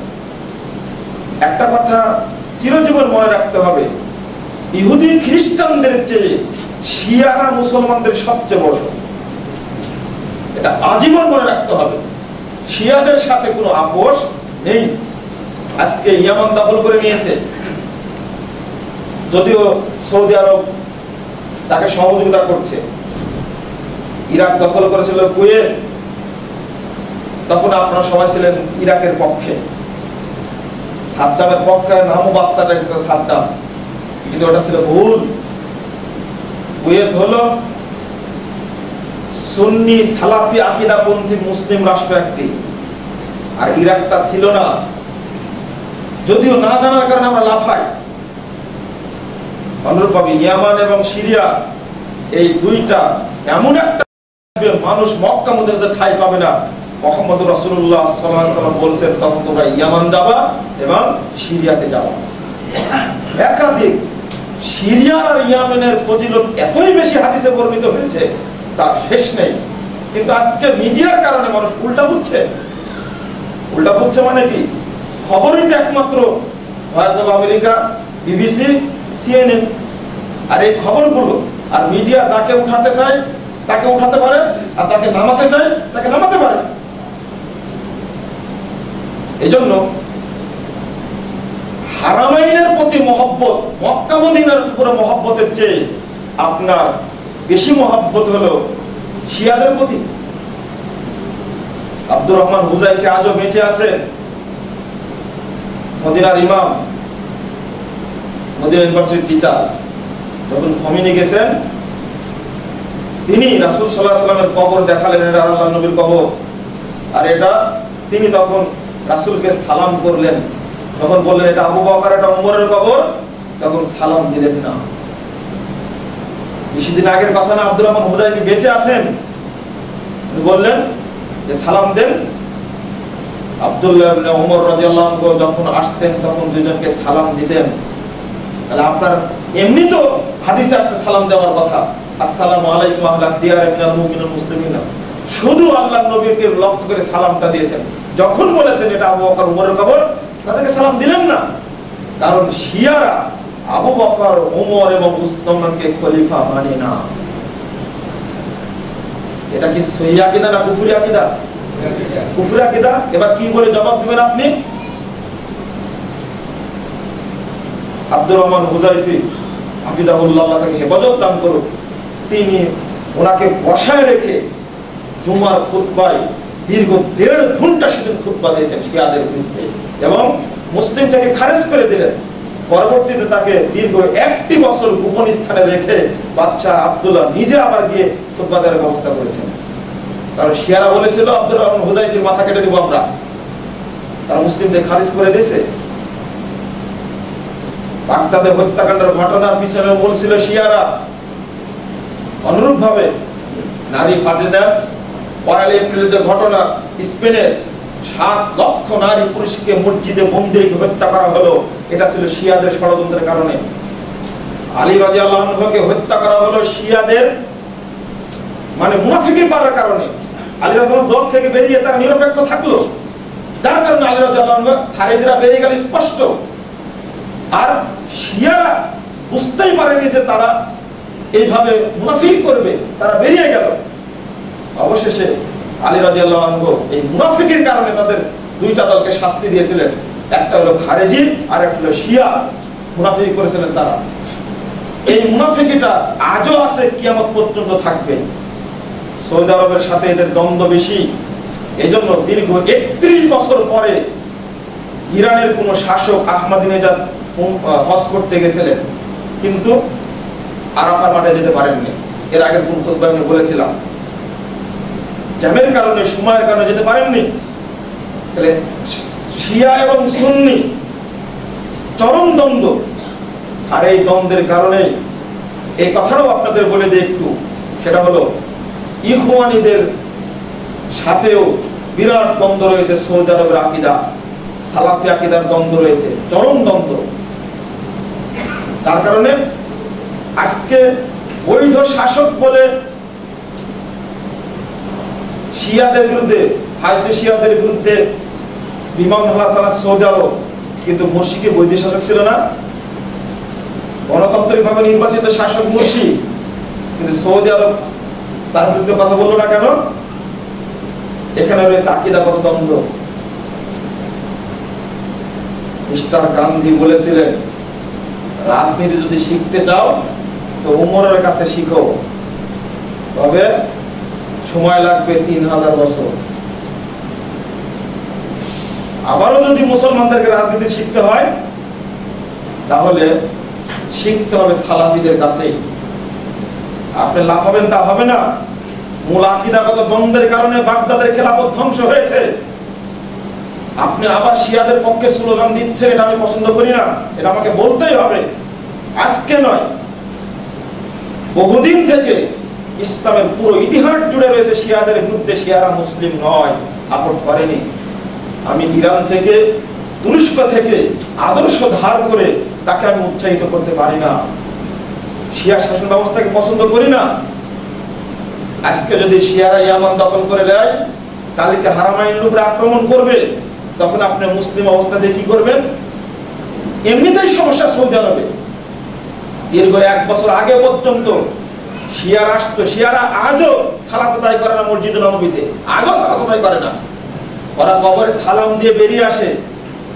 একটা কথা চিরজীবন মনে রাখতে হবে, ইহুদি খ্রিস্টানদের চেয়ে শিয়ারা মুসলমানদের সবচেয়ে বড় শত্রু। এটা আজীবন মনে রাখতে হবে। শিয়াদের সাথে কোনো আপোষ নেই। আজকে ইয়ামান দখল করে নিয়েছে, যদিও সৌদি আরব তাকে সহযোগিতা করছে। ইরাক দখল করেছিল কুয়েত, তখন আপনারা সবাই ছিলেন ইরাকের পক্ষে, সাদ্দামের পক্ষে। নামও বাচ্চাটা সাদ্দাম, কিন্তু ওটা ছিল ভুল। কুয়েত হলো সুন্নি সালাফি আকীদাপন্থী মুসলিম রাষ্ট্র একটি। আর ইরাকটা ছিল না, যদিও না জানার কারণে আমরা লাফাই। অনুরূপভাবে ইয়ামান এবং সিরিয়া, এই দুইটা এমন একটা মানুষ মক্কা মদিনাতে ঠাঁই পাবে না। মুহাম্মদ রাসূলুল্লাহ সাল্লাল্লাহু আলাইহি ওয়াসাল্লাম বলেছেন, তখন তোমরা ইয়ামান যাবা এবং সিরিয়াতে যাবা। একাধিক সিরিয়া আর ইয়ামেনের ফজিলত এতই বেশি হাদিসে বর্ণিত হয়েছে, তার শেষ নেই। কিন্তু আজকে মিডিয়ার কারণে মানুষ উল্টা বুঝছে। উল্টা বুঝছে মানে কি? খবরই তো একমাত্র Voice of America, BBC, CNN. আর এই খবরগুলো আর মিডিয়া যাকে উঠাতে চায় তাকে উঠাতে পারে, আর তাকে নামাতে চায় তাকে নামাতে পারে। এজন্য হারামাইনের প্রতি মহব্বত, মক্কা মদিনার উপরে মহব্বতের চেয়ে আপনার বেশি মহব্বত হলো শিয়াদের প্রতি। আব্দুর রহমান হুজাইফি আজও বেঁচে আছেন, মদিনার ইমাম, মদিনা ইউনিভার্সিটির টিচার। যখন খমিনি গেছেন, তিনি রাসূল সাল্লাল্লাহু আলাইহি ওয়াসাল্লামের কবর দেখালেন, এটা আল্লাহর নবীর কবর। আর এটা তিনি তখন রাসূলকে সালাম করলেন। তখন বললেন এটা আবু বকর, এটা ওমরের কবর, তখন সালাম দিলেন না। বেশিদিন আগের কথা না, আব্দুর রহমান হুজাইফি বেঁচে আছেন, বললেন যে সালাম দেন। আব্দুল্লাহ ইবনে ওমর রাদিয়াল্লাহু আনহু যখন আসতেন তখন দুজনকে সালাম দিতেন। তাহলে আপনার এমনি তো হাদিসে আসছে সালাম দেওয়ার কথা, আসসালামু আলাইকুম আহলা দিয়ার মিনাল মুমিনিন মুসলিমিন। শুধু আল্লাহর নবীকে লক্ষ্য করে সালামটা দিয়েছেন। যখন বলেছেন এটা আবু বকর ওমরের কবর, তাদেরকে সালাম দিলেন না। কারণ শিয়ারা আবু বকর, ওমর এবং উসমানকে খলিফা মানে না। এটা কি সহিহ আকীদা না কুফরি আকীদা? কুফরি আকীদা। এবার কি বলে জবাব দিবেন আপনি? আব্দুর রহমান হুজাইফি হাফিজাহুল্লাহ, আল্লাহ তাকে হেফাজত দান করুক, তিনি ওনাকে বসায় রেখে জুমার খুতবায় দীর্ঘ 1.5 ঘন্টা সেদিন খুতবা দিয়েছেন শিয়াদের বিরুদ্ধে, এবং মুসলিম থেকে খারিজ করে দিলেন। পরবর্তীতে তাকে দীর্ঘ 1 বছর গোপন স্থানে রেখে বাচ্চা আব্দুল্লাহ নিজে আবার গিয়ে খুতবা দেওয়ার ব্যবস্থা করেছেন। কারণ শিয়ারা বলেছিল আব্দুর রহমান হুজাইফির মাথা কেটে দিব আমরা, তারা মুসলিমদের খারিজ করে দিয়েছে। বাগদাদে হত্যাকাণ্ডের ঘটনার পিছনে বলছিল শিয়ারা। অনুরূপ ভাবে নারী ফার্টিনাস 1 এপ্রিলের যে ঘটনা, স্পেনের 7 লক্ষ নারী পুরুষকে মসজিদে বন্দী রেখে হত্যা করা হলো, এটা ছিল শিয়াদের ষড়যন্ত্রের কারণে। আলী রাদিয়াল্লাহু আনহুকে হত্যা করা হলো শিয়াদের মানে মুনাফিকি করার কারণে। আলী রাদিয়াল্লাহু দল থেকে বেরিয়ে তারা নিরপেক্ষ থাকলো, যার কারণে আলী রাদিয়াল্লাহু আনহু খারেজিরা বেরিয়ে গেল স্পষ্ট। আর শিয়ারা বুঝতেই পারেনি যে তারা এইভাবে মুনাফিক করবে, তারা বেরিয়ে গেল। অবশেষে আলী রাদিয়াল্লাহু আনহু এই মুনাফিকের কারণে তাদের 2টা দলকে শাস্তি দিয়েছিলেন, একটা হলো খারেজি আর একটা হলো শিয়া। মুনাফিক করেছিলেন তারা। এই মুনাফিকিটা আজও আছে, কিয়ামত পর্যন্ত থাকবে। সৌদি আরবের সাথে এদের দ্বন্দ্ব বেশি। এজন্য দীর্ঘ 31 বছর পরে ইরানের কোন শাসক আহমদিনেজাদ হজ করতে গেছিলেন, কিন্তু আরাফার মাঠে যেতে পারেননি। এর আগের কোন খুতবায় আমি বলেছিলাম, জ্যামের কারণে, সময়ের কারণে যেতে পারেননি। তাহলে শিয়া এবং সুন্নি চরম দ্বন্দ্ব। আর এই দ্বন্দ্বের কারণে এই কথাটাও আপনাদের বলে দিই একটু, সেটা হলো ইখওয়ানীদের সাথেও বিরাট দ্বন্দ্ব রয়েছে। সৌদি আরবের আকীদা, সালাফি আকীদার দ্বন্দ্ব রয়েছে, চরম দ্বন্দ্ব। তার কারণে আজকে বৈধ শাসক বলে শিয়াদের বিরুদ্ধে, হাইসে শিয়াদের বিরুদ্ধে বিমান হামলা চালাচ্ছে সৌদি আরব, কিন্তু মুরসি কি বৈধ শাসক ছিল না? গণতান্ত্রিক ভাবে নির্বাচিত শাসক মুরসি, কিন্তু সৌদি আরব তার বিরুদ্ধে কথা বললো না কেন? এখানে রয়েছে আকীদাগত দ্বন্দ্ব। মিস্টার গান্ধী বলেছিলেন, রাজনীতি যদি শিখতে চাও তো উমরের কাছে শিখো, তবে সময় লাগবে 3000 বছর। আবারও যদি মুসলমানদেরকে রাজনীতি শিখতে হয়, তাহলে শিখতে হবে সালাফিদের কাছেই। আপনি লাফাবেন তা হবে না। মূল আকীদাগত দ্বন্দ্বের কারণে বাগদাদের খেলাফত ধ্বংস হয়েছে। আপনি আবার শিয়াদের পক্ষে স্লোগান দিচ্ছেন, এটা আমি পছন্দ করি না, এটা আমাকে বলতেই হবে। আজকে নয়, বহুদিন থেকে ইসলামের পুরো ইতিহাস জুড়ে রয়েছে শিয়াদের বিরুদ্ধে। শিয়ারা মুসলিম নয়, সাপোর্ট করেনি। আমি ইরান থেকে, তুরস্ক থেকে আদর্শ ধার করে তাকে আমি উৎসাহিত করতে পারি না। শিয়া শাসন ব্যবস্থাকে পছন্দ করি না। আজকে যদি শিয়ারা ইয়ামান দখল করে দেয়, কালকে হারামাইনের উপরে আক্রমণ করবে, তখন আপনি মুসলিম অবস্থা দিয়ে কি করবেন? এমনিতেই সমস্যা সৌদি আরবে। দীর্ঘ 1 বছর আগে পর্যন্ত শিয়ারা আসতো, শিয়ারা আজও সালাত আদায় করে না মসজিদে নববীতে, আজও সালাত আদায় করে না। ওরা কবরে সালাম দিয়ে বেরিয়ে আসে,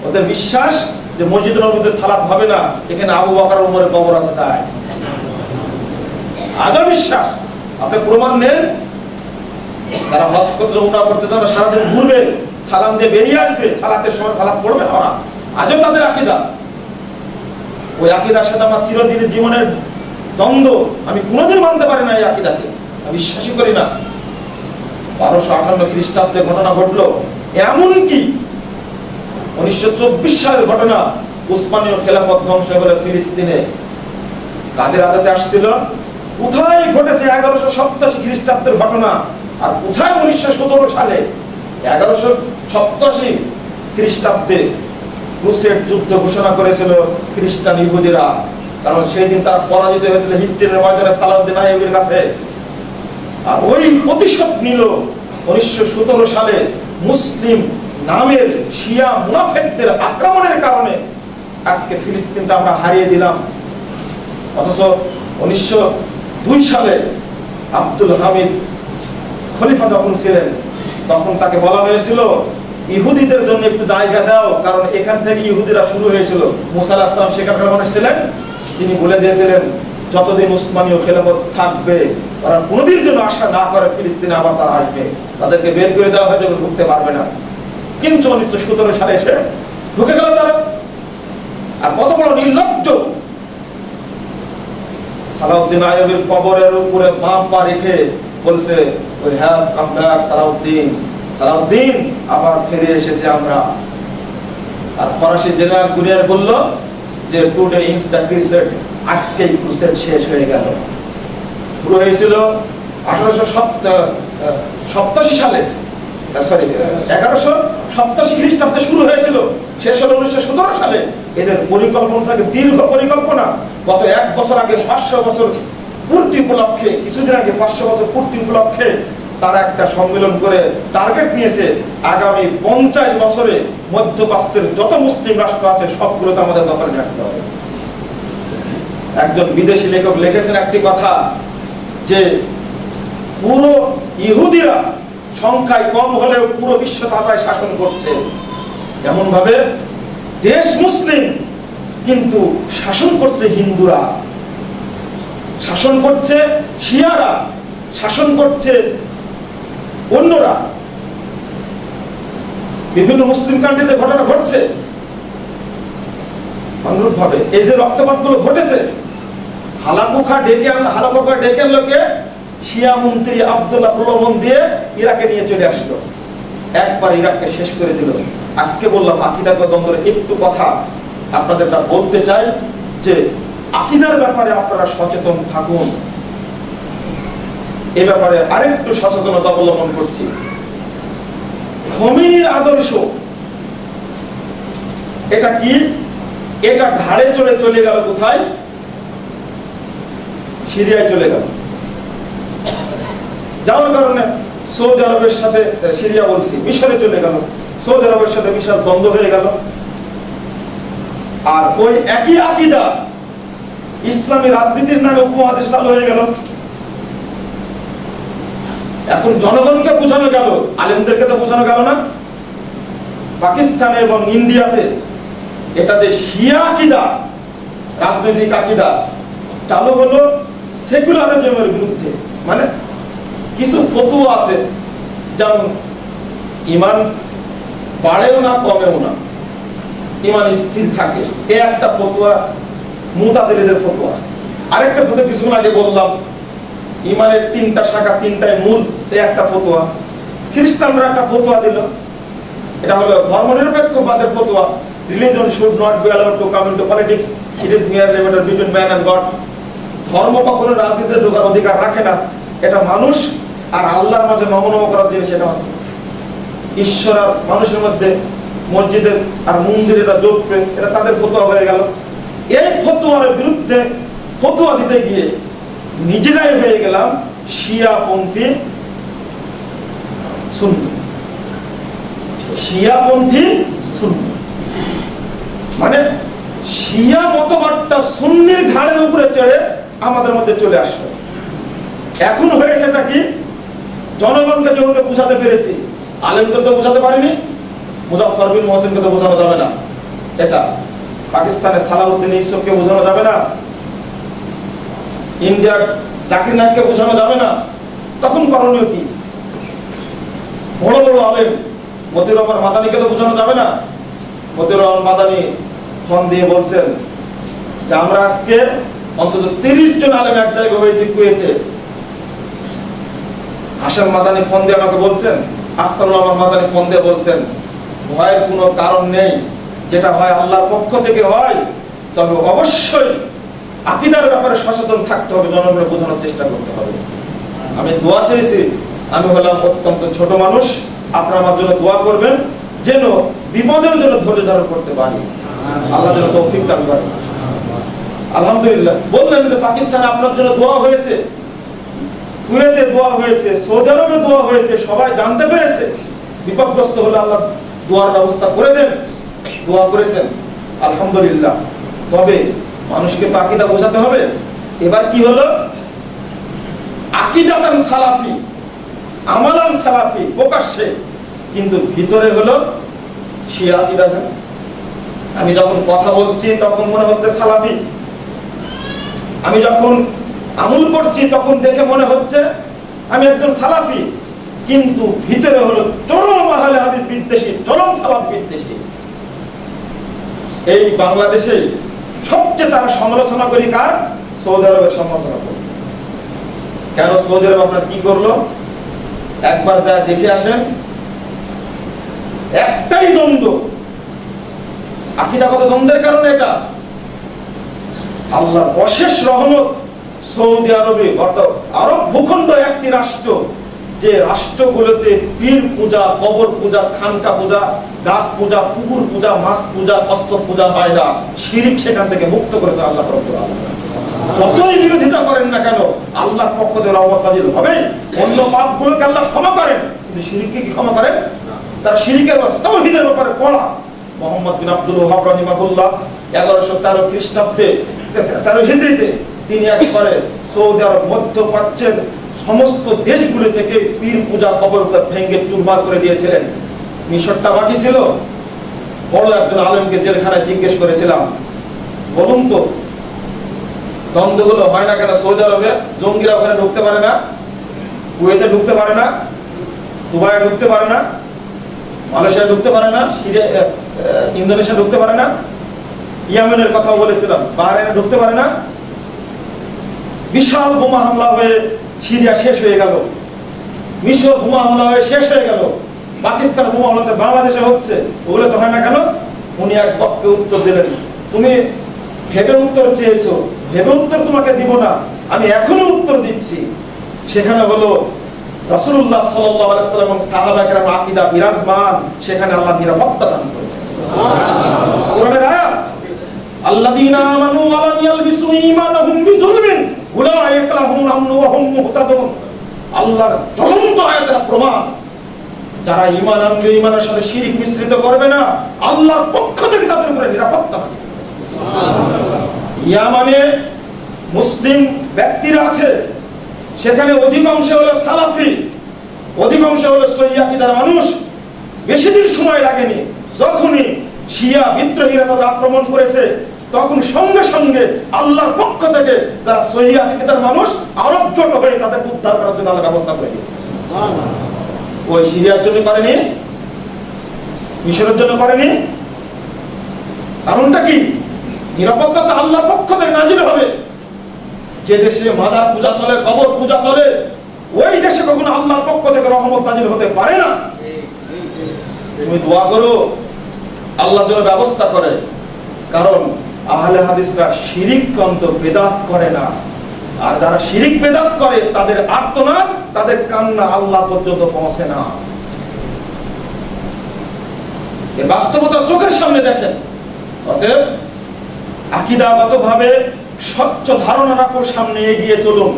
ওদের বিশ্বাস যে মসজিদে নববীতে সালাত হবে না, এখানে আবু বকর ওমরের কবর আছে, তাই আজও বিশ্বাস। আপনি প্রমাণ নেন। তারা হজ করতে, উমরা করতে, তারা সারাদিন ঘুরবে, সালাম দিয়ে বেরিয়ে আসবে, সালাতের সময় সালাত পড়বে না ওরা। আজও তাদের আকীদা। ওই আকীদার সাথে আমার চিরদিনের জীবনের দ্বন্দ্ব। আমি কোনোদিন মানতে পারি না এই আকীদাকে, আমি বিশ্বাসই করি না। 1258 খ্রিস্টাব্দে ঘটনা ঘটলো, এমনকি 1924 সালের ঘটনা, উসমানীয় খেলাফত ধ্বংস হয়ে ফিলিস্তিনে কাদের আদালতে আসছিল? কোথায় ঘটেছে 1187 খ্রিস্টাব্দের ঘটনা, আর কোথায় 1917 সালে 1187 খ্রিস্টাব্দে ক্রুসেড যুদ্ধ ঘোষণা করেছিল খ্রিস্টান ইহুদিরা। কারণ সেই দিন তারা পরাজিত হয়েছিল হিট্টিনের ময়দানে সালাউদ্দিন আইয়ুবীর কাছে। আর ওই প্রতিশোধ নিল 1917 সালে মুসলিম নামের শিয়া মুনাফিকদের আক্রমণের কারণে। আজকে ফিলিস্তিনটা আমরা হারিয়ে দিলাম। অথচ 1902 সালে আব্দুল হামিদ খলিফা যখন ছিলেন, তখন তাকে বলা হয়েছিল ইহুদিদের জন্য একটু জায়গা দাও, কারণ এখান থেকে ইহুদিরা শুরু হয়েছিল। মুসা আলাইহিস সালাম সেখানকার মানুষ ছিলেন, তিনি বলে দিয়েছিলেন যতদিন উসমানীয় খেলাফত থাকবে তারা কোনোদিন যেন আশা না করে ফিলিস্তিনে আবার তারা আসবে, তাদেরকে বের করে দেওয়া হয়েছে, ঢুকতে পারবে না। কিন্তু 1917 সালে এসে ঢুকে গেল তারা। আর কত বড় নির্লজ্জ! সালাউদ্দিন আইয়ুবীর কবরের উপরে বাম পা রেখে বলছে, we have come back Salahuddin, Salahuddin আবার ফিরে এসেছে আমরা। আর ফরাসি জেনারেল গুরিয়ার বলল যে টুডে ইজ দ্য ক্রুসেড, আজকেই ক্রুসেড শেষ হয়ে গেল। শুরু হয়েছিল 1887 সালে, সরি 1187 খ্রিস্টাব্দে শুরু হয়েছিল, শেষ হলো 1917 সালে। এদের পরিকল্পনা থাকে দীর্ঘ পরিকল্পনা। গত 1 বছর আগে 500 বছর পূর্তি উপলক্ষে, কিছুদিন আগে 500 বছর পূর্তি উপলক্ষে তারা একটা সম্মেলন করে টার্গেট নিয়েছে, আগামী 50 বছরে মধ্যপ্রাচ্যের যত মুসলিম রাষ্ট্র আছে সবগুলোকে আমাদের দখলে রাখতে হবে। একজন বিদেশি লেখক লিখেছেন একটি কথা, যে পুরো ইহুদিরা সংখ্যায় কম হলেও পুরো বিশ্ব তারাই শাসন করছে। এমন ভাবে দেশ মুসলিম, কিন্তু শাসন করছে হিন্দুরা, শাসন করছে শিয়ারা, শাসন করছে অন্যরা। বিভিন্ন মুসলিম কান্ট্রিতে ঘটনা ঘটছে অনুরূপ ভাবে। এই যে রক্তপাত গুলো ঘটেছে, হালাকুখা ডেকে লোকে শিয়া মন্ত্রী আব্দুল্লাহ প্রলোভন দিয়ে ইরাকে নিয়ে চলে আসলো, একবার ইরাককে শেষ করে দিল। আজকে বললাম আকীদাগত দ্বন্দ্বের একটু কথা আপনাদেরটা বলতে চাই, যে আকীদার ব্যাপারে আপনারা সচেতন থাকুন। এই ব্যাপারে আরেকটু সচেতনতা অবলম্বন করছি। খোমেনির আদর্শ এটা কি? এটা ঘাড়ে চলে গেল কোথায়? সিরিয়ায় চলে গেল। যাওয়ার কারণে সৌদি আরবের সাথে, সিরিয়া বলছি, মিশরে চলে গেল। সৌদি আরবের সাথে মিশর দ্বন্দ্ব হয়ে গেল। আর ওই একই আকীদা ইসলামী রাজনীতির নামে উপমহাদেশ চালু হয়ে গেল। এখন জনগণকে বোঝানো গেল, আলেমদেরকে তো বোঝানো গেল না। পাকিস্তানে এবং ইন্ডিয়াতে এটা যে শিয়া আকীদা, রাজনৈতিক আকীদা চালু হলো সেকুলারিজমের বিরুদ্ধে। মানে কিছু ফতোয়া আছে, যেমন ঈমান বাড়েও না কমেও না, ঈমান স্থির থাকে, এই একটা ফতোয়া মুতাজিলীদের ফতোয়া। আরেকটা ফতোয়া কিছুক্ষণ আগে বললাম, ঈমানের 3টা শাখা, 3টাই মূল, এই একটা ফতোয়া। খ্রিস্টানরা একটা ফতোয়া দিল, এটা হলো ধর্মনিরপেক্ষবাদের ফতোয়া। Religion should not be allowed to come into politics, it is merely a matter between man and God. ধর্ম কখনো রাজনীতিতে ঢোকার অধিকার রাখে না, এটা মানুষ আর আল্লাহর মাঝে নমনম করার জিনিস। এটা ঈশ্বর আর মানুষের মধ্যে মসজিদের আর মন্দিরের যোগবে, এটা তাদের ফতোয়া হয়ে গেল। এই ফতোয়ার বিরুদ্ধে ফতোয়া দিতে গিয়ে নিজেরাই হয়ে গেলাম শিয়াপন্থী সুন্নি। শিয়াপন্থী সুন্নি মানে শিয়া মতবাদটা সুন্নির ঘাড়ের উপরে চড়ে আমাদের মধ্যে চলে আসলো। এখন হয়েছেটা কি, জনগণকে যেহেতু বুঝাতে পেরেছি, আলেমদের তো বুঝাতে পারিনি, মুজাফফর বিন মুহসিনকে তো বোঝানো যাবে না, এটা পাকিস্তানের সালাউদ্দিন ইউসুফকে বোঝানো যাবে না, ইন্ডিয়ার জাকির নায়েককে বোঝানো যাবে না। তখন করণীয় কি? বড় বড় আলেম মতিউর রহমান মাদানীকে তো বোঝানো যাবে না। মতিউর রহমান মাদানী ফোন দিয়ে বলছেন যে আমরা আজকে অন্তত 30 জন আলেম এক জায়গায় হয়েছে কুয়েতে। হাসান মাদানী ফোন দিয়ে আমাকে বলছেন, আখতারুল রহমান মাদানী ফোন দিয়ে বলছেন ভয়ের কোনো কারণ নেই, যেটা হয় আল্লাহর পক্ষ থেকে হয়, তবে অবশ্যই আকীদার ব্যাপারে সচেতন থাকতে হবে, জনগণকে বোঝানোর চেষ্টা করতে হবে। আমি দোয়া চেয়েছি, আমি হলাম অত্যন্ত ছোট মানুষ, আপনারা আমার জন্য দোয়া করবেন যেন বিপদেও যেন ধৈর্য ধারণ করতে পারি, আল্লাহ যেন তৌফিক দান করেন। আলহামদুলিল্লাহ। বললেন যে পাকিস্তানে আপনার জন্য দোয়া হয়েছে, কুয়েতে দোয়া হয়েছে, সৌদি আরবে দোয়া হয়েছে, সবাই জানতে পেরেছে। বিপদগ্রস্ত হলে আল্লাহ দোয়ার ব্যবস্থা করে দেন, দোয়া করেছেন, আলহামদুলিল্লাহ। তবে মানুষকে তো আকীদা বোঝাতে হবে। এবার কি হলো, আকীদাতান সালাফি, আমালান সালাফি প্রকাশ্যে, কিন্তু ভিতরে হলো শিয়া আকীদা। আমি যখন কথা বলছি তখন মনে হচ্ছে সালাফি, আমি যখন আমল করছি তখন দেখে মনে হচ্ছে আমি একজন সালাফি, কিন্তু ভিতরে হলো চরম আহলে হাদিস বিদ্বেষী, চরম সালাফ বিদ্বেষী। এই বাংলাদেশে সবচেয়ে তারা সমালোচনা করি কার? সৌদি আরবের সমালোচনা করি। কেন? সৌদি আরব আপনার কি করলো একবার যা দেখে আসেন। একটাই দ্বন্দ্ব, আকীদাগত দ্বন্দ্বের কারণে এটা। আল্লাহর অশেষ রহমত, সৌদি আরবে অর্থাৎ আরব ভূখণ্ড একটি রাষ্ট্র, যে রাষ্ট্রগুলোতে পীর পূজা, কবর পূজা, খানকা পূজা, গাছ পূজা, পুকুর পূজা, মাছ পূজা, কচ্ছপ পূজা হয় না, শিরক সেখান থেকে মুক্ত করেছে আল্লাহ রাব্বুল আলামিন। যতই বিরোধিতা করেন না কেন, আল্লাহর পক্ষ থেকে রহমত নাযিল হবে। অন্য পাপগুলোকে আল্লাহ ক্ষমা করেন, কিন্তু শিরককে কি ক্ষমা করেন? তার শিরকের তাওহীদের ব্যাপারে কড়া। মুহাম্মদ বিন আব্দুল ওয়াহাব রাহিমাহুল্লাহ 1113 খ্রিস্টাব্দে 13 হিজরিতে তিনি একবারে সৌদি আরব, মধ্যপ্রাচ্যের সমস্ত দেশগুলো থেকে পীর পূজা, কবর পূজা ভেঙে চুরমার করে দিয়েছিলেন। মিশরটা বাকি ছিল। বড় একজন আলেমকে জেলখানায় জিজ্ঞেস করেছিলাম, বলুন তো দ্বন্দ্বগুলো হয় না কেন সৌদি আরবে? জঙ্গিরা ওখানে ঢুকতে পারে না, কুয়েতে ঢুকতে পারে না, দুবাইয়ে ঢুকতে পারে না, মালয়েশিয়া ঢুকতে পারে না, ইন্দোনেশিয়া ঢুকতে পারে না, ইয়েমেনের কথাও বলেছিলাম, বাহরাইনে ঢুকতে পারে না। বিশাল বোমা হামলা হয়ে সিরিয়া শেষ হয়ে গেল, মিশর বোমা হামলা হয়ে শেষ হয়ে গেল, পাকিস্তান বোমা হামলা বাংলাদেশে হচ্ছে, ওগুলো তো হয় না কেন? উনি এক বাক্যে উত্তর দিলেন, তুমি ভেবে উত্তর চেয়েছো, ভেবে উত্তর তোমাকে দিব না, আমি এখনো উত্তর দিচ্ছি। সেখানে হলো রাসূলুল্লাহ সাল্লাল্লাহু আলাইহি ওয়াসাল্লাম এবং সাহাবা কেরাম আকীদা বিরাজমান, সেখানে আল্লাহ নিরাপত্তা দান করেছেন। সুবহানাল্লাহ। কোরআনের আয়াত, আল্লাযীনা আমানু ওয়া লাম ইয়ালবিসু ঈমানাহুম বিযুলমিন উলাইকা লাহুমুল আমনু ওয়া হুম মুহতাদুন। আল্লাহর জ্বলন্ত আয়াতের প্রমাণ, যারা ঈমান আনবে, ঈমানের সাথে শিরক মিশ্রিত করবে না, আল্লাহর পক্ষ থেকে তাদের উপরে নিরাপত্তা পাবে। সুবহানাল্লাহ। ইয়ামানে মুসলিম ব্যক্তিরা আছে, সেখানে অধিকাংশ হলো সালাফি, অধিকাংশ হলো সহিহ আকীদার মানুষ। বেশি দিন সময় লাগেনি, যখনই শিয়া বিদ্রোহীরা তাদের আক্রমণ করেছে, তখন সঙ্গে সঙ্গে আল্লাহর পক্ষ থেকে যারা সহিহ আকীদার মানুষ আরব জোট হয়ে তাদের উদ্ধার করার জন্য আল্লাহ ব্যবস্থা করে দিয়েছে। ওই সিরিয়ার জন্য করেনি, মিশরের জন্য করেনি। কারণটা কি? নিরাপত্তা তো আল্লাহর পক্ষ থেকে নাজিল হবে। যে দেশে মাজার পূজা চলে, কবর পূজা চলে, ওই দেশে কখনো আল্লাহর পক্ষ থেকে রহমত নাজিল হতে পারে না। তুমি দোয়া করো আল্লাহ যেন ব্যবস্থা করে, কারণ আহলে হাদিসরা শিরিক কন্ত বেদাত করে না, আর যারা শিরিক বেদাত করে তাদের আর্তনাদ, তাদের কান্না আল্লাহ পর্যন্ত পৌঁছে না। এই বাস্তবতা চোখের সামনে দেখেন। অতএব আকীদাগতভাবে স্বচ্ছ ধারণা রাখো, সামনে এগিয়ে চলুন।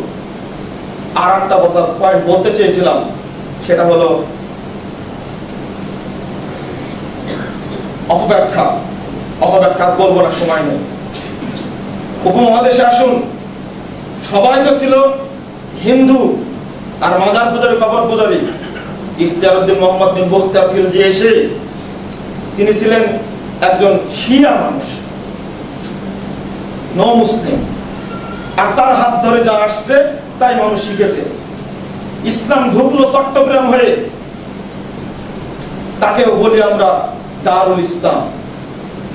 আর একটা পয়েন্ট বলতে চেয়েছিলাম, সেটা হলো অপব্যাখ্যা বলবো না, সময় নেই। উপমহাদেশে আসুন, সবাই তো ছিল হিন্দু আর মাজার পূজারী, কবর পূজারী। ইখতিয়ারউদ্দিন মোহাম্মদ বিন বখতিয়ার খিলজি এসে তিনি ছিলেন একজন শিয়া মানুষ, নো মুসলিম, আর তার হাত ধরে যা আসছে তাই মানুষ শিখেছে। ইসলাম ঢুকলো চট্টগ্রাম হয়ে, তাকেও বলি আমরা দারুল ইসলাম,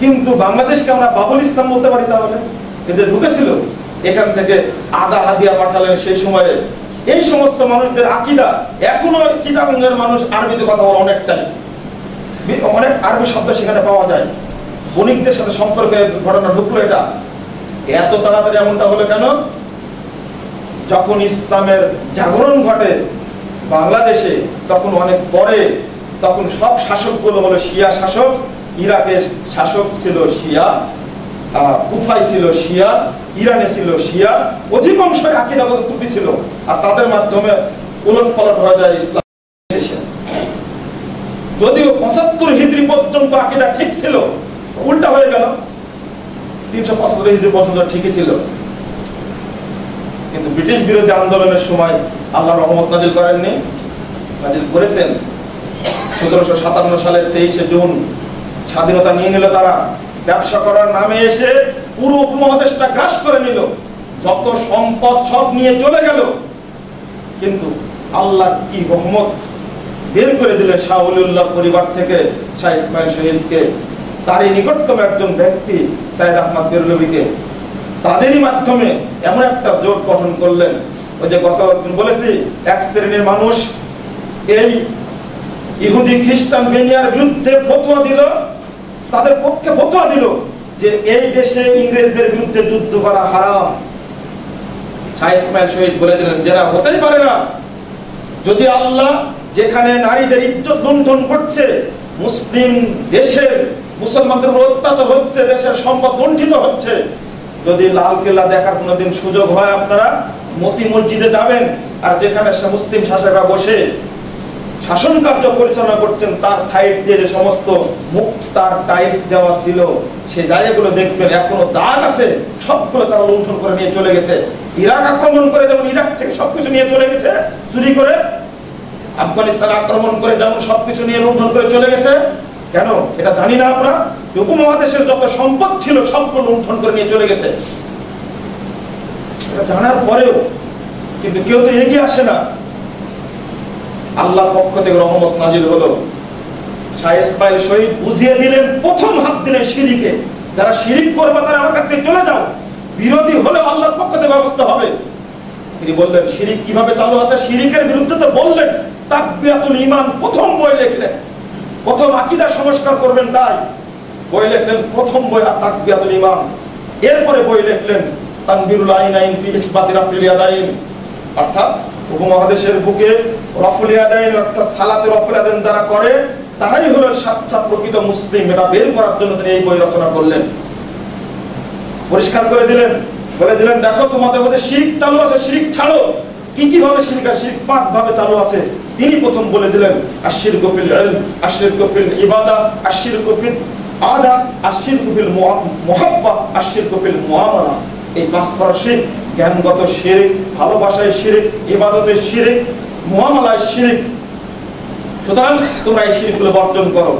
কিন্তু বাংলাদেশকে আমরা বাবুল ইসলাম বলতে পারি। তাহলে এদের ঢুকেছিল, এখান থেকে আদা হাদিয়া পাঠালেন সেই সময়ে। এই সমস্ত মানুষদের আকীদা এখনো চিটাগংয়ের মানুষ আরবিতে কথা বলে, অনেক আরবি শব্দ সেখানে পাওয়া যায়। বণিকদের সাথে সম্পর্কে ঘটনা ঢুকলো। এটা এত তাড়াতাড়ি এমনটা হলো কেন? যখন ইসলামের জাগরণ ঘটে বাংলাদেশে, তখন অনেক পরে, তখন সব শাসকগুলো হলো শিয়া শাসক। ইরাকের শাসক ছিল শিয়া, কুফায় ছিল শিয়া, ইরানে ছিল শিয়া, অধিকাংশ আকীদাগত ত্রুটি ছিল, আর তাদের মাধ্যমে উলটপালট হয়ে যায় ইসলাম দেশে। যদিও 75 হিজরি পর্যন্ত আকীদা ঠিক ছিল, উল্টা হয়ে গেল। 375 হিজরি পর্যন্ত ঠিকই ছিল, কিন্তু ব্রিটিশ বিরোধী আন্দোলনের সময় আল্লাহ রহমত নাজিল করেননি, নাজিল করেছেন। 1757 সালের 23শে জুন স্বাধীনতা নিয়ে নিল তারা। ব্যবসা করার নামে এসে পুরো উপমহাদেশটা গ্রাস করে নিল, যত সম্পদ সব নিয়ে চলে গেল। কিন্তু আল্লাহ কি রহমত, বের করে দিলেন শাহ ওলিউল্লাহ পরিবার থেকে শাহ ইসমাইল শহীদকে, তারই নিকটতম একজন ব্যক্তি সাইয়েদ আহমদ বেরলভীকে। তাদেরই মাধ্যমে এমন একটা জোট গঠন করলেন। ওই যে গতদিন বলেছি, এক শ্রেণীর মানুষ এই ইহুদি খ্রিস্টান বেনিয়ার বিরুদ্ধে ফতোয়া দিল, তাদের পক্ষে ফতোয়া দিল যে এই দেশে ইংরেজদের বিরুদ্ধে যুদ্ধ করা হারাম। শাহ ইসমাইল শহীদ বলে দিলেন যে না, হতেই পারে না। যদি আল্লাহ যেখানে নারীদের ইজ্জত লুণ্ঠন করছে, মুসলিম দেশের মুসলমানদের উপর অত্যাচার হচ্ছে, দেশের সম্পদ লুণ্ঠিত হচ্ছে, যদি লালকেল্লা দেখার কোনোদিন সুযোগ হয়, আপনারা মতি মসজিদে যাবেন, আর যেখানে মুসলিম শাসকরা বসে শাসন কার্য পরিচালনা করছেন, তার সাইড দিয়ে যে সমস্ত মুক্তার টাইলস দেওয়া ছিল, সে জায়গাগুলো দেখবেন এখনো দাগ আছে। সবগুলো তারা লুণ্ঠন করে নিয়ে চলে গেছে। ইরাক আক্রমণ করে যেমন ইরাক থেকে সবকিছু নিয়ে চলে গেছে চুরি করে, আফগানিস্তান আক্রমণ করে যেমন সবকিছু নিয়ে লুণ্ঠন করে চলে গেছে। কেন? এটা জানি না আমরা, উপমহাদেশের যত সম্পদ ছিল সবগুলো লুণ্ঠন করে নিয়ে চলে গেছে। এটা জানার পরেও কিন্তু কেউ তো এগিয়ে আসে না। আল্লাহর পক্ষ থেকে রহমত নাজিল হলো। শাহ ইসমাইল শহীদ বুঝিয়ে দিলেন, প্রথম হাত দিলেন শিরিকে। যারা শিরিক করবে তারা আমার কাছ থেকে চলে যাও, বিরোধী হলে আল্লাহর পক্ষ থেকে ব্যবস্থা হবে। তিনি বললেন শিরিক কিভাবে চালু আছে। শিরিকের বিরুদ্ধে তো বললেন, তাকবিয়াতুল ঈমান প্রথম বই লিখলেন। প্রথম আকীদা সংস্কার করবেন, তাই বই লিখলেন, প্রথম বই তাকবিয়াতুল ঈমান। এরপরে বই লিখলেন তানবীরুল আইনাইন ফি ইসবাতি রাফিল ইয়াদাইন, অর্থাৎ উপমহাদেশের বুকে রফুল ইয়াদাইন অর্থাৎ সালাতে রফুল ইয়াদাইন যারা করে তারাই হলো সাচ্চা প্রকৃত মুসলিম। এটা বের করার জন্য তিনি এই বই রচনা করলেন। পরিষ্কার করে দিলেন, বলে দিলেন দেখো তোমাদের মধ্যে শিরক চালু আছে, শিরক ছাড়ো। কি কি ভাবে শিরক? শিরক 5 ভাবে চালু আছে। তিনি প্রথম বলে দিলেন আশরিকু ফিল ইলম, আশরিকু ফিল ইবাদা, আশরিকু ফিল আদা, আশরিকু ফিল মুহাব্বা, আশরিকু ফিল মুআমালা। এই 5 প্রকার শিরক, জ্ঞানগত শিরক, ভালোবাসায় শিরক, ইবাদতের শিরক, মুআমালায় শিরক। সুতরাং তোমরা এই শিরকগুলো বর্জন করো।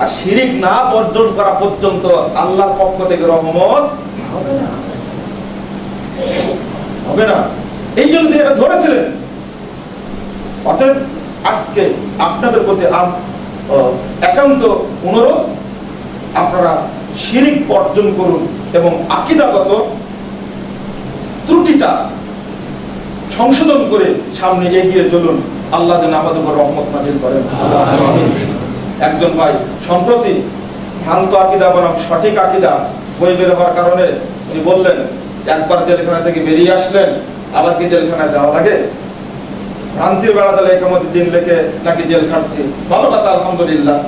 আর শিরক না বর্জন করা পর্যন্ত আল্লাহর পক্ষ থেকে রহমত হবে না, হবে না। এই জন্য তিনি এটা ধরেছিলেন। অতএব আজকে আপনাদের প্রতি একান্ত অনুরোধ, আপনারা শিরক বর্জন করুন এবং আকীদাগত ত্রুটিটা সংশোধন করে সামনে এগিয়ে চলুন। আল্লাহ যেন আমাদের উপর রহমত নাজিল করেন। আমিন। একজন ভাই সম্প্রতি ভ্রান্ত আকীদা বনাম সঠিক আকীদা বই বের হওয়ার কারণে উনি বললেন একবার জেলখানা থেকে বেরিয়ে আসলেন, আবার কি জেলখানায় যাওয়া লাগে? ভ্রান্তির বেড়া তাহলে একামতের দিন লেখে নাকি জেল খাটছি, ভালো কথা, আলহামদুলিল্লাহ।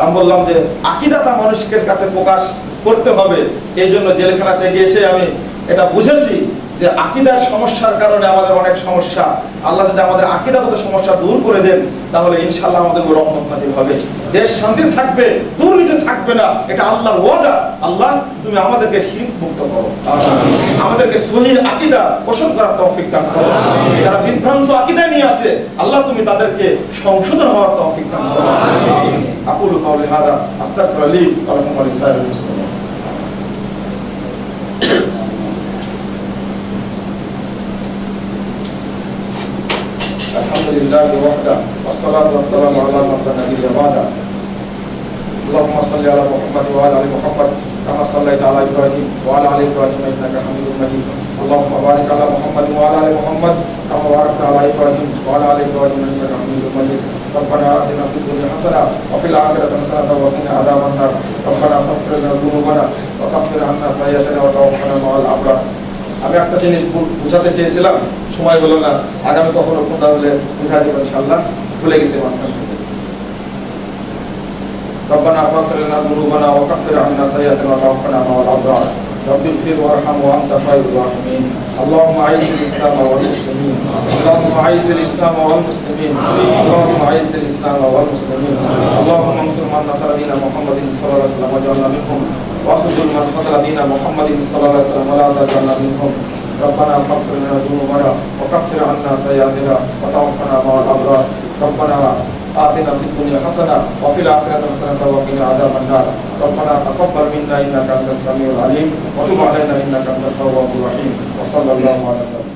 আমি বললাম যে আকীদাটা মানুষের কাছে প্রকাশ করতে হবে, এই জন্য জেলখানা থেকে এসে আমি এটা বুঝেছি যে আকীদার সমস্যার কারণে আমাদের অনেক সমস্যা। আল্লাহ যদি আমাদের আকীদাগত সমস্যা দূর করে দেন তাহলে ইনশাআল্লাহ আমাদের রহমত নাযিল হবে, দেশ শান্তি থাকবে, দুর্নীতি থাকবে না, এটা আল্লাহর ওয়াদা। আল্লাহ তুমি আমাদেরকে শিরক মুক্ত করো, আমাদেরকে সহিহ আকীদা পোষণ করার তৌফিক দান করো। যারা বিভ্রান্ত আকীদা নিয়ে আছে আল্লাহ তুমি তাদেরকে সংশোধন হওয়ার তৌফিক দান করো। আকুলু কাওলি হাদা আস্তাগফিরু লি ওয়া লাকুম ওয়া লিসাইরিল মুসলিমিন। الحمد لله وحده والصلاة والسلام على من لا نبي بعده. اللهم صل على محمد وعلى آل محمد كما صليت على إبراهيم وعلى آل إبراهيم إنك حميد مجيد. اللهم بارك على محمد وعلى آل محمد كما باركت على إبراهيم وعلى آل إبراهيم إنك حميد مجيد. ربنا آتنا في الدنيا حسنة وفي الآخرة حسنة وقنا عذاب النار. ربنا اغفر لنا ذنوبنا وكفر عنا سيئاتنا وتوفنا مع الأبرار. আমি একটা জিনিস বুঝাতে চেয়েছিলাম, সময় হলো না, আগামী কখনো খোদা হলে বুঝাই দেব ইনশাআল্লাহ, ভুলে গেছি মাঝখান থেকে। ربنا اغفر لنا ذنوبنا وكفر عنا سيئاتنا وتوفنا مع الأبرار. رب اغفر وارحم وأنت خير الراحمين. اللهم أعز الإسلام والمسلمين. اللهم أعز الإسلام والمسلمين. اللهم أعز الإسلام والمسلمين. اللهم انصر من نصر دين محمد صلى الله عليه وسلم واجعلنا منهم، واخذل من خذل دين محمد صلى الله عليه وسلم ولا تجعلنا منهم. ربنا اغفر لنا ذنوبنا وكفر عنا سيئاتنا وتوفنا مع الأبرار. ربنا آتنا في الدنيا حسنة وفي الآخرة حسنة وقنا عذاب النار. ربنا تقبل منا إنك أنت السميع العليم وتب علينا إنك أنت التواب الرحيم. وصلى الله على النبي.